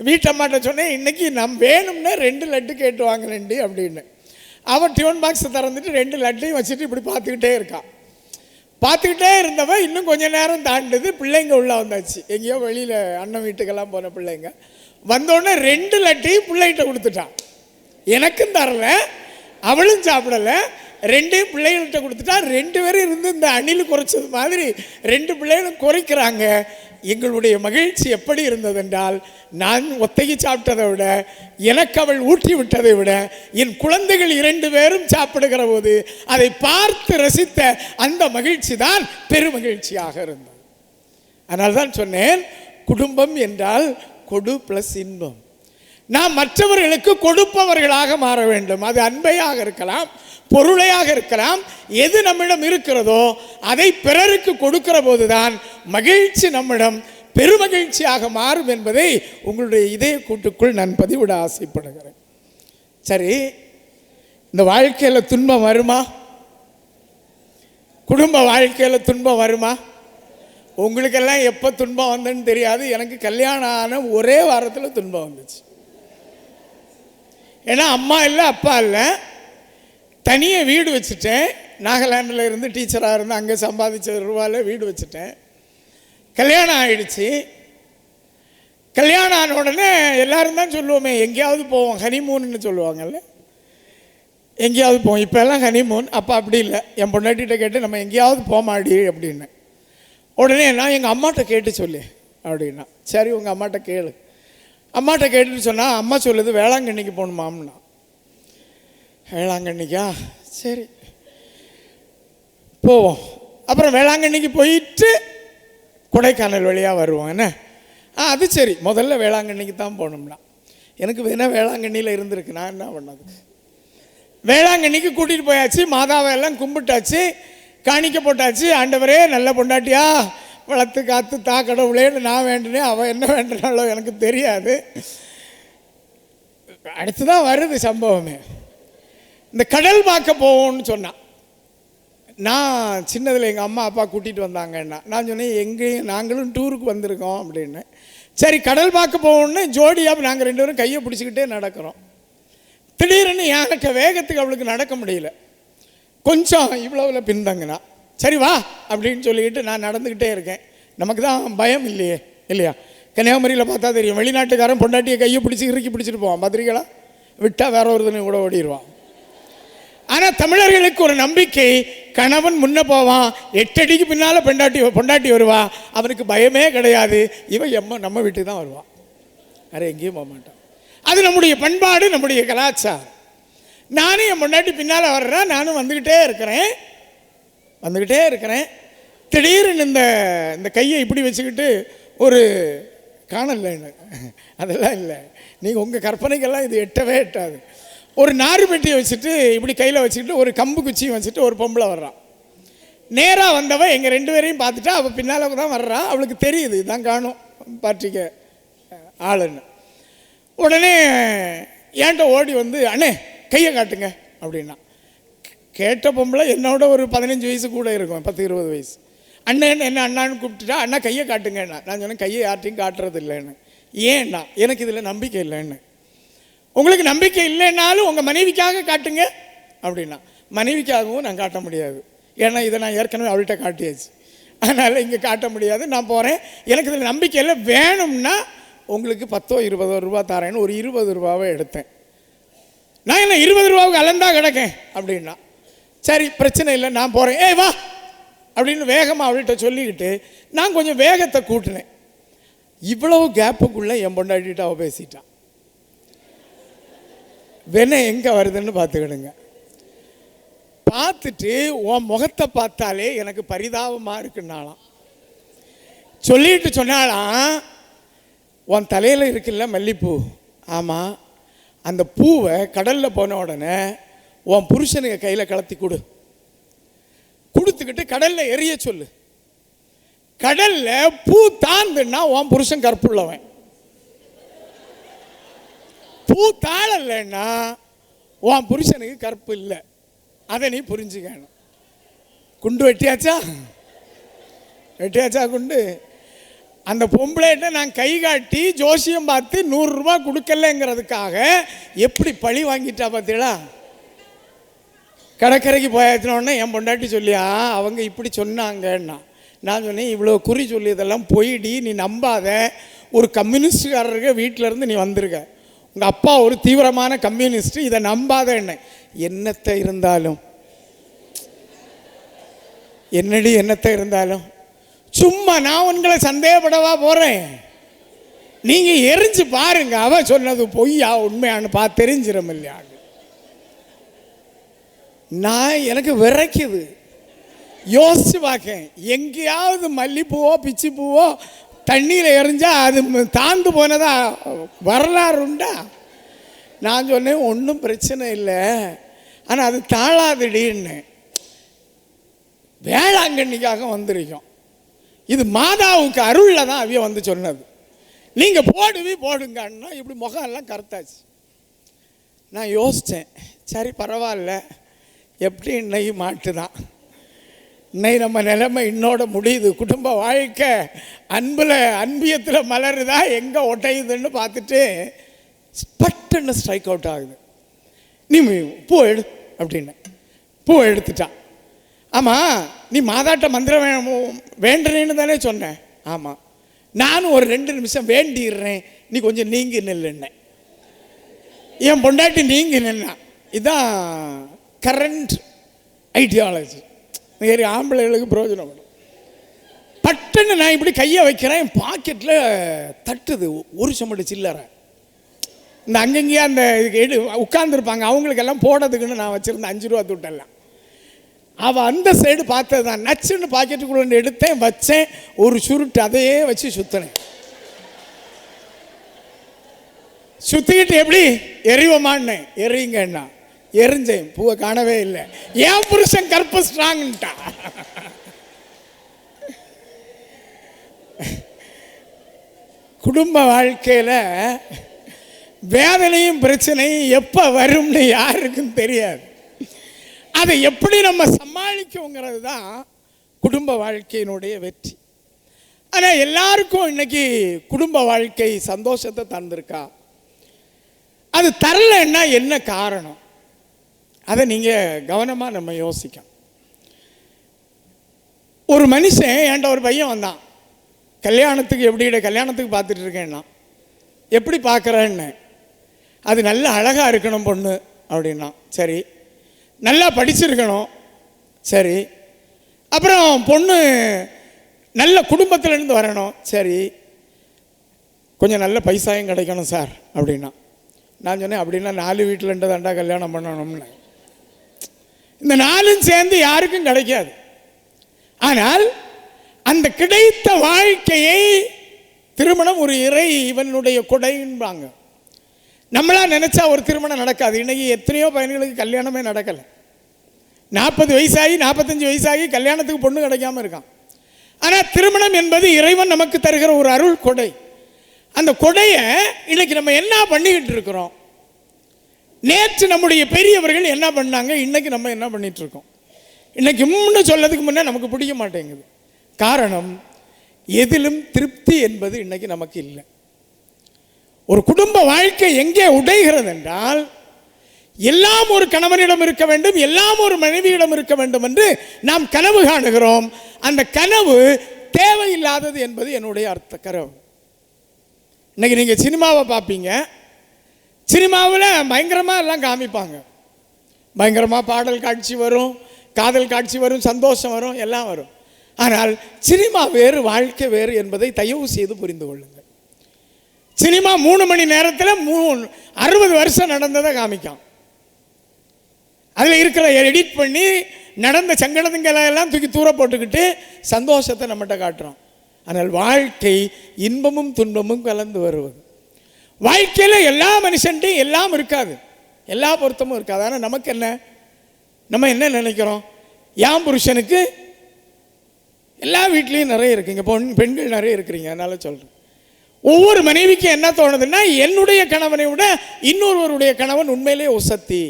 வீட்டம்மாட்ட சொன்னேன், இன்றைக்கி நம்ம வேணும்னா 2 லட்டு கேட்டு வாங்கினேன்டி அப்படின்னு. அவன் டிஃபன் பாக்ஸை திறந்துட்டு 2 லட்டையும் வச்சுட்டு இப்படி பார்த்துக்கிட்டே இருக்கான். பார்த்துக்கிட்டே இருந்தவன் இன்னும் கொஞ்சம் நேரம் தாண்டுது, பிள்ளைங்க உள்ளே வந்தாச்சு. எங்கேயோ வெளியில் அண்ணன் வீட்டுக்கெல்லாம் போன பிள்ளைங்க வந்தோடனே 2 லட்டையும் பிள்ளைகிட்ட கொடுத்துட்டான். எனக்கும் தரல, அவளும் சாப்பிடலை, 2 பிள்ளைகள்கிட்ட கொடுத்துட்டா. 2 பேரும் இருந்து இந்த அணில் குறைச்சது மாதிரி 2 பிள்ளைகளும் குறைக்கிறாங்க. எங்களுடைய மகிழ்ச்சி எப்படி இருந்ததென்றால், நான் ஒத்தைக்கு சாப்பிட்டதை விட, எனக்கு அவள் ஊட்டி விட்டதை விட, என் குழந்தைகள் 2 பேரும் சாப்பிடுகிற போது அதை பார்த்து ரசித்த அந்த மகிழ்ச்சி தான் பெருமகிழ்ச்சியாக இருந்தது. அதனால தான் சொன்னேன், குடும்பம் என்றால் கொடு ப்ளஸ் இன்பம். நாம் மற்றவர்களுக்கு கொடுப்பவர்களாக மாற வேண்டும். அது அன்பையாக இருக்கலாம், பொருளையாக இருக்கலாம். எது நம்மிடம் இருக்கிறதோ அதை பிறருக்கு கொடுக்கிற போதுதான் மகிழ்ச்சி நம்மிடம் பெருமகிழ்ச்சியாக மாறும் என்பதை உங்களுடைய இதய கூட்டுக்குள் நான் பதிவிட ஆசைப்படுகிறேன். சரி, இந்த வாழ்க்கையில் துன்பம் வருமா? குடும்ப வாழ்க்கையில் துன்பம் வருமா? உங்களுக்கெல்லாம் எப்போ துன்பம் வந்ததுன்னு தெரியாது. எனக்கு கல்யாணம் ஆன ஒரே வாரத்தில் துன்பம் வந்துச்சு. ஏன்னா அம்மா இல்லை, அப்பா இல்லை, தனியாக வீடு வச்சுட்டேன். நாகாலாண்டில் இருந்து டீச்சராக இருந்து அங்கே சம்பாதிச்ச ரூபாயில் வீடு வச்சுட்டேன். கல்யாணம் ஆகிடுச்சு. கல்யாணம் ஆன உடனே எல்லோரும் தான் சொல்லுவோமே, எங்கேயாவது போவோம், ஹனிமூன்னு சொல்லுவாங்கல்ல, எங்கேயாவது போவோம். இப்போல்லாம் ஹனிமூன், அப்போ அப்படி இல்லை. என் பொண்டாட்டிகிட்ட கேட்டு நம்ம எங்கேயாவது போமாடி அப்படின்னு. உடனே நான் எங்கள் அம்மாட்ட கேட்டு சொல்லி அப்படின்னா, சரி உங்கள் அம்மாட்ட கேளு. அம்மாட்ட கேட்டுட்டு சொன்னால் அம்மா சொல்லுது வேளாங்கண்ணிக்கு போகணுமாம்னா. வேளாங்கண்ணிக்கா, சரி போவோம். அப்புறம் வேளாங்கண்ணிக்கு போயிட்டு கொடைக்கானல் வழியாக வருவோம் என்ன. அது சரி, முதல்ல வேளாங்கண்ணிக்கு தான் போகணும்னா. எனக்கு வேணால் வேளாங்கண்ணியில் இருந்திருக்கு, நான் என்ன பண்ணது. வேளாங்கண்ணிக்கு கூட்டிகிட்டு போயாச்சு, மாதாவை எல்லாம் கும்பிட்டாச்சு, காணிக்க போட்டாச்சு. ஆண்டவரே நல்ல பொண்டாட்டியா வளர்த்து காத்து தா கடவுளேன்னு நான் வேண்டினேன். அவள் என்ன வேண்டினாலோ எனக்கு தெரியாது. அடுத்து தான் வருது சம்பவமே. இந்த கடல் பார்க்க போவோம்னு சொன்னான். நான் சின்னதில் எங்கள் அம்மா அப்பா கூட்டிகிட்டு வந்தாங்கன்னா நான் சொன்னேன் எங்கேயும் நாங்களும் டூருக்கு வந்திருக்கோம் அப்படின்னு. சரி கடல் பார்க்க போவோம்னு ஜோடியாக நாங்கள் 2 பேரும் கையை பிடிச்சிக்கிட்டே நடக்கிறோம். திடீர்னு எனக்கு வேகத்துக்கு அவளுக்கு நடக்க முடியல, கொஞ்சம் இவ்வளோவில் பின்தங்கினா. சரி வா அப்படின்னு சொல்லிக்கிட்டு நான் நடந்துக்கிட்டே இருக்கேன். நமக்கு தான் பயம் இல்லையே, இல்லையா? கன்னியாகுமரியில் பார்த்தா தெரியும், வெளிநாட்டுக்காரன் பொண்டாட்டியை கையை பிடிச்சி இறுக்கி பிடிச்சிட்டு போவான், பார்த்துருக்கீங்களா? விட்டால் வேற ஒருத்தனை கூட ஓடிடுவான். ஆனால் தமிழர்களுக்கு ஒரு நம்பிக்கை, கணவன் முன்ன போவான், 8 அடிக்கு பின்னால் பொண்டாட்டி வருவா, அவனுக்கு பயமே கிடையாது. இவன் நம்ம வீட்டுக்கு தான் வருவான், வேறு எங்கேயும் போக மாட்டான். அது நம்முடைய பண்பாடு, நம்முடைய கலாச்சாரம். நானும் என் பொண்டாட்டி பின்னால் வர்றேன், நானும் வந்துக்கிட்டே இருக்கிறேன். திடீர்னு இந்த கையை இப்படி வச்சுக்கிட்டு ஒரு காணல, அதெல்லாம் இல்லை, நீங்கள் உங்கள் கற்பனைக்கெல்லாம் இது எட்டாது. ஒரு நாறு பெட்டியை வச்சுட்டு இப்படி கையில் வச்சுக்கிட்டு ஒரு கம்பு குச்சியும் வச்சுட்டு ஒரு பொம்பளை வர்றான். நேராக வந்தவன் எங்கள் 2 பேரையும் பார்த்துட்டா, அவள் பின்னால் தான் வர்றான். அவளுக்கு தெரியுது இதான் காணும் பார்ட்டிக்க ஆளுன்னு. உடனே ஏன்ட்ட ஓடி வந்து அண்ணே கையை காட்டுங்க அப்படின்னா. கேட்ட பொம்பளை என்னோட ஒரு 15 வயசு கூட இருக்கும், 10-20 வயசு. அண்ணன் என்ன அண்ணான்னு கூப்பிட்டுட்டா, அண்ணா கையை காட்டுங்கண்ணா. நான் சொன்னேன் கையை யார்ட்டையும் காட்டுறது இல்லைன்னு. ஏன்னா எனக்கு இதில் நம்பிக்கை இல்லைன்னு. உங்களுக்கு நம்பிக்கை இல்லைன்னாலும் உங்கள் மனைவிக்காக காட்டுங்க அப்படின்னா. மனைவிக்காகவும் நான் காட்ட முடியாது, ஏன்னா இதை நான் ஏற்கனவே அவள்கிட்ட காட்டியாச்சு, அதனால் இங்கே காட்ட முடியாது. நான் போகிறேன், எனக்கு இதில் நம்பிக்கை இல்லை, வேணும்னா உங்களுக்கு 10-20 ரூபா தரேன்னு ஒரு 20 ரூபாவை எடுத்தேன். நான் என்ன 20 ரூபாவுக்கு அலந்தா கிடக்கேன் அப்படின்னா. சரி பிரச்சனை இல்லை, நான் போகிறேன், ஏய் வா அப்படின்னு வேகமாக அவள்கிட்ட சொல்லிக்கிட்டு நான் கொஞ்சம் வேகத்தை கூட்டினேன். இவ்வளவு கேப்புக்குள்ளே என் பொண்டாட்டிகிட்ட அவள் பேசிட்டான். வெண்ணெய் எங்கே வருதுன்னு பார்த்துக்கிடுங்க. பார்த்துட்டு உன் முகத்தை பார்த்தாலே எனக்கு பரிதாபமாக இருக்குன்னாலாம். சொல்லிட்டு சொன்னாலாம், உன் தலையில் இருக்குல்ல மல்லிப்பூ, ஆமாம், அந்த பூவை கடலில் போன உடனே உன் புருஷனுக்கு கையில் கலத்தி கொடுத்துக்கிட்டு கடலில் எரிய சொல்லு. கடலில் பூ தாந்துன்னா உன் புருஷன் கற்புள்ளவன், பூ தாழலைன்னா உன் புருஷனுக்கு கற்பு இல்லை. அதை நீ புரிஞ்சுக்கணும். குண்டு வெட்டியாச்சா குண்டு. அந்த பொம்பளைகிட்ட நான் கை காட்டி ஜோசியம் பார்த்து 100 ரூபா கொடுக்கலங்கிறதுக்காக எப்படி பழி வாங்கிட்டா பார்த்தீங்களா? கடற்கரைக்கு போயாச்சுனோடனே என் பொண்டாட்டி சொல்லியா அவங்க இப்படி சொன்னாங்கன்னா. நான் சொன்னேன், இவ்வளோ குறி சொல்லியதெல்லாம் போயிடி, நீ நம்பாத. ஒரு கம்யூனிஸ்டுக்காரருக்கு வீட்டிலேருந்து நீ வந்திருக்க, உங்கள் அப்பா ஒரு தீவிரமான கம்யூனிஸ்ட்டு, இதை நம்பாத. என்னத்தை இருந்தாலும் என்னத்தை இருந்தாலும் சும்மா நான் உங்களை சந்தேகப்படவா போகிறேன்? நீங்கள் எரிஞ்சு பாருங்க, அவ சொன்னது பொய்யா உண்மையானு பார்த்து தெரிஞ்சிடும் இல்லையா? நான் எனக்கு விரைக்குது, யோசிச்சு பார்க்கேன். எங்கேயாவது மல்லிப்பூவோ பிச்சி பூவோ தண்ணியில் எரிஞ்சா அது தாழ்ந்து போனதா வரலாறு உண்டா? நான் சொன்னேன் ஒன்றும் பிரச்சனை இல்லை, ஆனால் அது தாழாதுடின்னு. வேளாங்கண்ணிக்காக வந்திருக்கோம், இது மாதாவுக்கு அருளில் தான் அவிய வந்து சொன்னது. நீங்கள் போடுங்கன்னா இப்படி முகம் எல்லாம் கருத்தாச்சு. நான் யோசித்தேன், சரி பரவாயில்ல, எப்படி இன்னைக்கு மாட்டுதான், இன்னைக்கு நம்ம நிலைமை இன்னோட முடியுது, குடும்ப வாழ்க்கை அன்பியத்தில் மலருதா எங்கே ஒட்டையுதுன்னு பார்த்துட்டு பட்டுன்னு ஸ்ட்ரைக் அவுட் ஆகுது. நீ பூ எடு அப்படின்னு பூவை எடுத்துட்டான். ஆமாம், நீ மாதாட்ட மந்திரம் வேண்டுறேன்னு தானே சொன்னேன். ஆமாம், நானும் ஒரு 2 நிமிஷம் வேண்டிடுறேன், நீ கொஞ்சம் நீங்கி நில்லுன்னேன். என் பொண்டாட்டி நீங்கி நின்னா. இதுதான் கரண்ட் ஐடியாலஜி. வேறு ஆம்பளைகளுக்கு பிரயோஜனப்படும். பட்டுன்னு நான் இப்படி கையை வைக்கிறேன், என் பாக்கெட்டில் தட்டுது ஒரு சம்படி சில்லறை. இந்த அங்கங்கேயே அந்த உட்கார்ந்துருப்பாங்க, அவங்களுக்கெல்லாம் போடுறதுக்குன்னு நான் வச்சுருந்தேன் 5 ரூபா துட்டெல்லாம். அவள் அந்த சைடு பார்த்தது தான். நச்சுன்னு பாக்கெட்டுக்குள்ள எடுத்தேன், வச்சேன், ஒரு சுருட்டு அதையே வச்சு சுற்றினேன். சுற்றிக்கிட்டு எப்படி எறிவமான்னு எறிங்கண்ணா எரிஞ்சேன். பூவை காணவே இல்லை. ஏன் புருஷன் கற்ப ஸ்ட்ராங்ட்டா. குடும்ப வாழ்க்கையில் வேதனையும் பிரச்சனையும் எப்போ வரும்னு யாருக்கும் தெரியாது. அதை எப்படி நம்ம சமாளிக்கோங்கிறது தான் குடும்ப வாழ்க்கையினுடைய வெற்றி. ஆனால் எல்லாருக்கும் இன்னைக்கு குடும்ப வாழ்க்கை சந்தோஷத்தை தந்திருக்கா? அது தரலைன்னா என்ன காரணம்? அதை நீங்கள் கவனமாக நம்ம யோசிக்கணும். ஒரு மனுஷன் என்கிட்ட ஒரு பையன் வந்தான், கல்யாணத்துக்கு கல்யாணத்துக்கு பார்த்துட்டு இருக்கேன்னா. எப்படி பார்க்குறேன்னு. அது நல்ல அழகாக இருக்கணும் பொண்ணு அப்படின்னா. சரி. நல்லா படிச்சிருக்கணும். சரி. அப்புறம் பொண்ணு நல்ல குடும்பத்திலேருந்து வரணும். சரி. கொஞ்சம் நல்ல பைசாயும் கிடைக்கணும் சார் அப்படின்னா. நான் சொன்னேன், அப்படின்னா 4 வீட்டில் தாண்டா கல்யாணம் பண்ணணும்னு. இந்த 4ம் சேர்ந்து யாருக்கும் கிடைக்காது. ஆனால் அந்த கிடைத்த வாழ்க்கையை திருமணம் ஒரு இவனுடைய கொடைன்பாங்க. நம்மளா நினைச்சா ஒரு திருமணம் நடக்காது. இன்னைக்கு எத்தனையோ பையன்களுக்கு கல்யாணமே நடக்கலை. 40 வயசாகி 45 வயசாகி கல்யாணத்துக்கு பொண்ணு கிடைக்காம இருக்கான். ஆனால் திருமணம் என்பது இறைவன் நமக்கு தருகிற ஒரு அருள் கொடை. அந்த கொடையை இன்னைக்கு நம்ம என்ன பண்ணிக்கிட்டு இருக்கிறோம்? நேற்று நம்முடைய பெரியவர்கள் என்ன பண்ணாங்க, இன்னைக்கு நம்ம என்ன பண்ணிட்டு இருக்கோம்? இன்னைக்கு சொல்லதுக்கு முன்னே நமக்கு பிடிக்க மாட்டேங்குது. காரணம், எதிலும் திருப்தி என்பது இன்னைக்கு நமக்கு இல்லை. ஒரு குடும்ப வாழ்க்கை எங்கே உடைகிறது என்றால், எல்லாம் ஒரு கணவனிடம் இருக்க வேண்டும், எல்லாம் ஒரு மனைவியிடம் இருக்க வேண்டும் என்று நாம் கனவு காணுகிறோம். அந்த கனவு தேவையில்லாதது என்பது என்னுடைய கனவு. இன்னைக்கு நீங்கள் சினிமாவை பார்ப்பீங்க. சினிமாவில் பயங்கரமாக எல்லாம் காமிப்பாங்க. பயங்கரமாக பாடல் காட்சி வரும், காதல் காட்சி வரும், சந்தோஷம் வரும், எல்லாம் வரும். ஆனால் சினிமா வேறு, வாழ்க்கை வேறு என்பதை தயவு செய்து புரிந்து கொள்ளுங்கள். சினிமா 3 மணி நேரத்தில் 60 வருஷம் நடந்ததை காமிக்கும். அதில் இருக்கிற எடிட் பண்ணி நடந்த சங்கடங்களெல்லாம் தூக்கி தூர போட்டுக்கிட்டு சந்தோஷத்தை நம்மகிட்ட காட்டுறோம். ஆனால் வாழ்க்கை இன்பமும் துன்பமும் கலந்து வருவது. வாழ்க்கையில் எல்லா மனுஷன்ட்டையும் எல்லாம் இருக்காது, எல்லா பொருத்தமும் இருக்காது. ஆனால் நமக்கு என்ன, நம்ம என்ன நினைக்கிறோம்? யாம் புருஷனுக்கு எல்லா வீட்லேயும் நிறைய இருக்குங்க, பெண்கள் நிறைய இருக்கிறீங்க. அதனால சொல்கிறேன், ஒவ்வொரு மனைவிக்கும் என்ன தோணுதுன்னா, என்னுடைய கணவனை விட இன்னொருவருடைய கணவன் உண்மையிலே உசத்தி.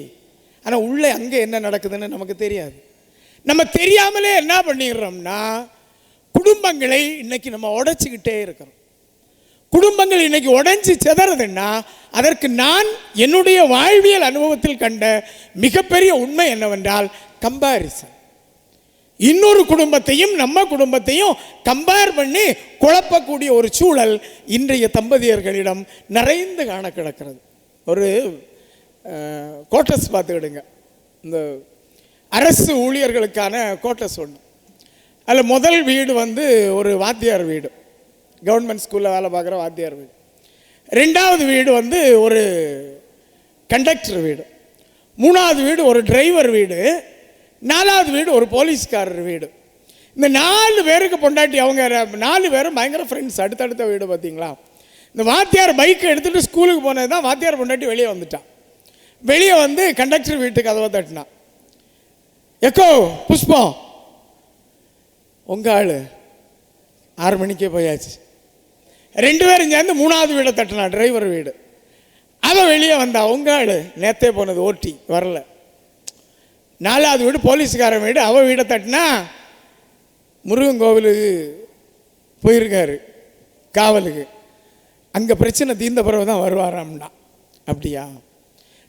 ஆனால் உள்ளே அங்கே என்ன நடக்குதுன்னு நமக்கு தெரியாது. நம்ம தெரியாமலே என்ன பண்ணிடுறோம்னா, குடும்பங்களை இன்னைக்கு நம்ம உடைச்சிக்கிட்டே இருக்கிறோம். குடும்பங்கள் இன்னைக்கு உடைஞ்சி சிதறதுன்னா அதற்கு நான் என்னுடைய வாழ்வியல் அனுபவத்தில் கண்ட மிகப்பெரிய உண்மை என்னவென்றால் கம்பாரிசன். இன்னொரு குடும்பத்தையும் நம்ம குடும்பத்தையும் கம்பேர் பண்ணி குழப்பக்கூடிய ஒரு சூழல் இன்றைய தம்பதியர்களிடம் நிறைந்து காண கிடக்கிறது. ஒரு கோட்டஸ் பார்த்துக்கிடுங்க, இந்த அரசு ஊழியர்களுக்கான கோட்டஸ் ஒன்று. அதில் முதல் வீடு ஒரு வாத்தியார் வீடு, கவர்மெண்ட் ஸ்கூலில் வேலை பார்க்குற வாத்தியார் வீடு. 2வது வீடு ஒரு கண்டக்டர் வீடு. 3வது வீடு ஒரு டிரைவர் வீடு. 4வது வீடு ஒரு போலீஸ்காரர் வீடு. இந்த 4 பேருக்கு பொண்டாட்டி, அவங்க 4 பேரும் பயங்கர ஃப்ரெண்ட்ஸ், அடுத்தடுத்த வீடு. பார்த்தீங்களா? இந்த வாத்தியார் பைக்கை எடுத்துகிட்டு ஸ்கூலுக்கு போனது தான் வாத்தியார் பொண்டாட்டி வெளியே வந்துட்டான். வெளியே கண்டக்டர் வீட்டுக்கு கதவை தட்டினான். எக்கோ புஷ்பம், உங்கள் ஆள் 6 மணிக்கே போயாச்சு. 2 பேரும் சேர்ந்து 3வது வீடை தட்டினான், டிரைவர் வீடு. அவன் வெளியே வந்தா, உங்கள் ஆள் நேற்றே போனது, ஓட்டி வரல. 4வது வீடு போலீஸ்காரன் வீடு. அவள் வீடை தட்டினா, முருகன் கோவிலுக்கு போயிருக்காரு காவலுக்கு, அங்கே பிரச்சனை தீர்ந்த பிறகு தான் வருவாராம்னா. அப்படியா?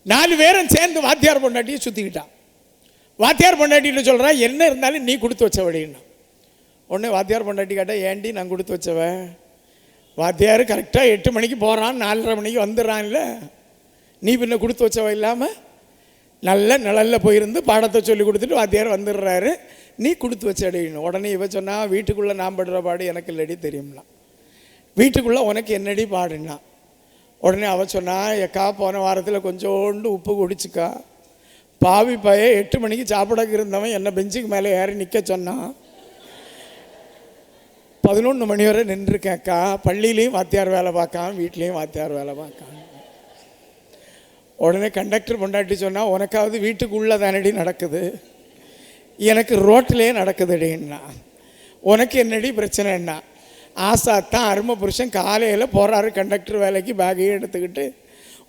4 பேரும் சேர்ந்து வாத்தியார் பொண்டாட்டியை சுற்றிக்கிட்டான். வாத்தியார் பொண்டாட்டின்னு சொல்கிறா, என்ன இருந்தாலும் நீ கொடுத்து வச்சவடின்னா. உடனே வாத்தியார் பொண்டாட்டி கேட்டா, ஏண்டி நான் கொடுத்து வச்சவன்? வாத்தியார் கரெக்டாக 8 மணிக்கு போகிறான், 4:30 மணிக்கு வந்துடுறான். இல்லை, நீ பின்ன கொடுத்து வச்சவ இல்லாமல் நல்ல நிழலில் போயிருந்து பாடத்தை சொல்லி கொடுத்துட்டு வாத்தியார் வந்துடுறாரு, நீ கொடுத்து வச்ச அடின்னு. உடனே இவ சொன்னா, வீட்டுக்குள்ளே நான் படுற பாடு எனக்கு இல்லடி தெரியும்னா, வீட்டுக்குள்ளே உனக்கு என்னடி பாடுன்னா. உடனே அவ சொன்னா, எக்கா போன வாரத்தில் கொஞ்சோண்டு உப்பு குடிச்சுக்கா, பாவி பைய 8 மணிக்கு சாப்பிடக்கு இருந்தவன் என்னை பெஞ்சுக்கு மேலே ஏறி நிற்க சொன்னான், 11 மணி வரை நின்றுருக்கேன்க்கா, பள்ளியிலையும் வாத்தியார் வேலை பார்க்கான், வீட்லேயும் வாத்தியார் வேலை பார்க்கான். உடனே கண்டக்டர் பொண்டாட்டி சொன்னால், உனக்காவது வீட்டுக்குள்ளே தானடி நடக்குது, எனக்கு ரோட்டிலே நடக்குதுடின்னா. உனக்கு என்னடி பிரச்சனைன்னா, ஆசாத்தான் அருமை புருஷன் காலையில் போகிறாரு கண்டக்டர் வேலைக்கு, பேக்கையும் எடுத்துக்கிட்டு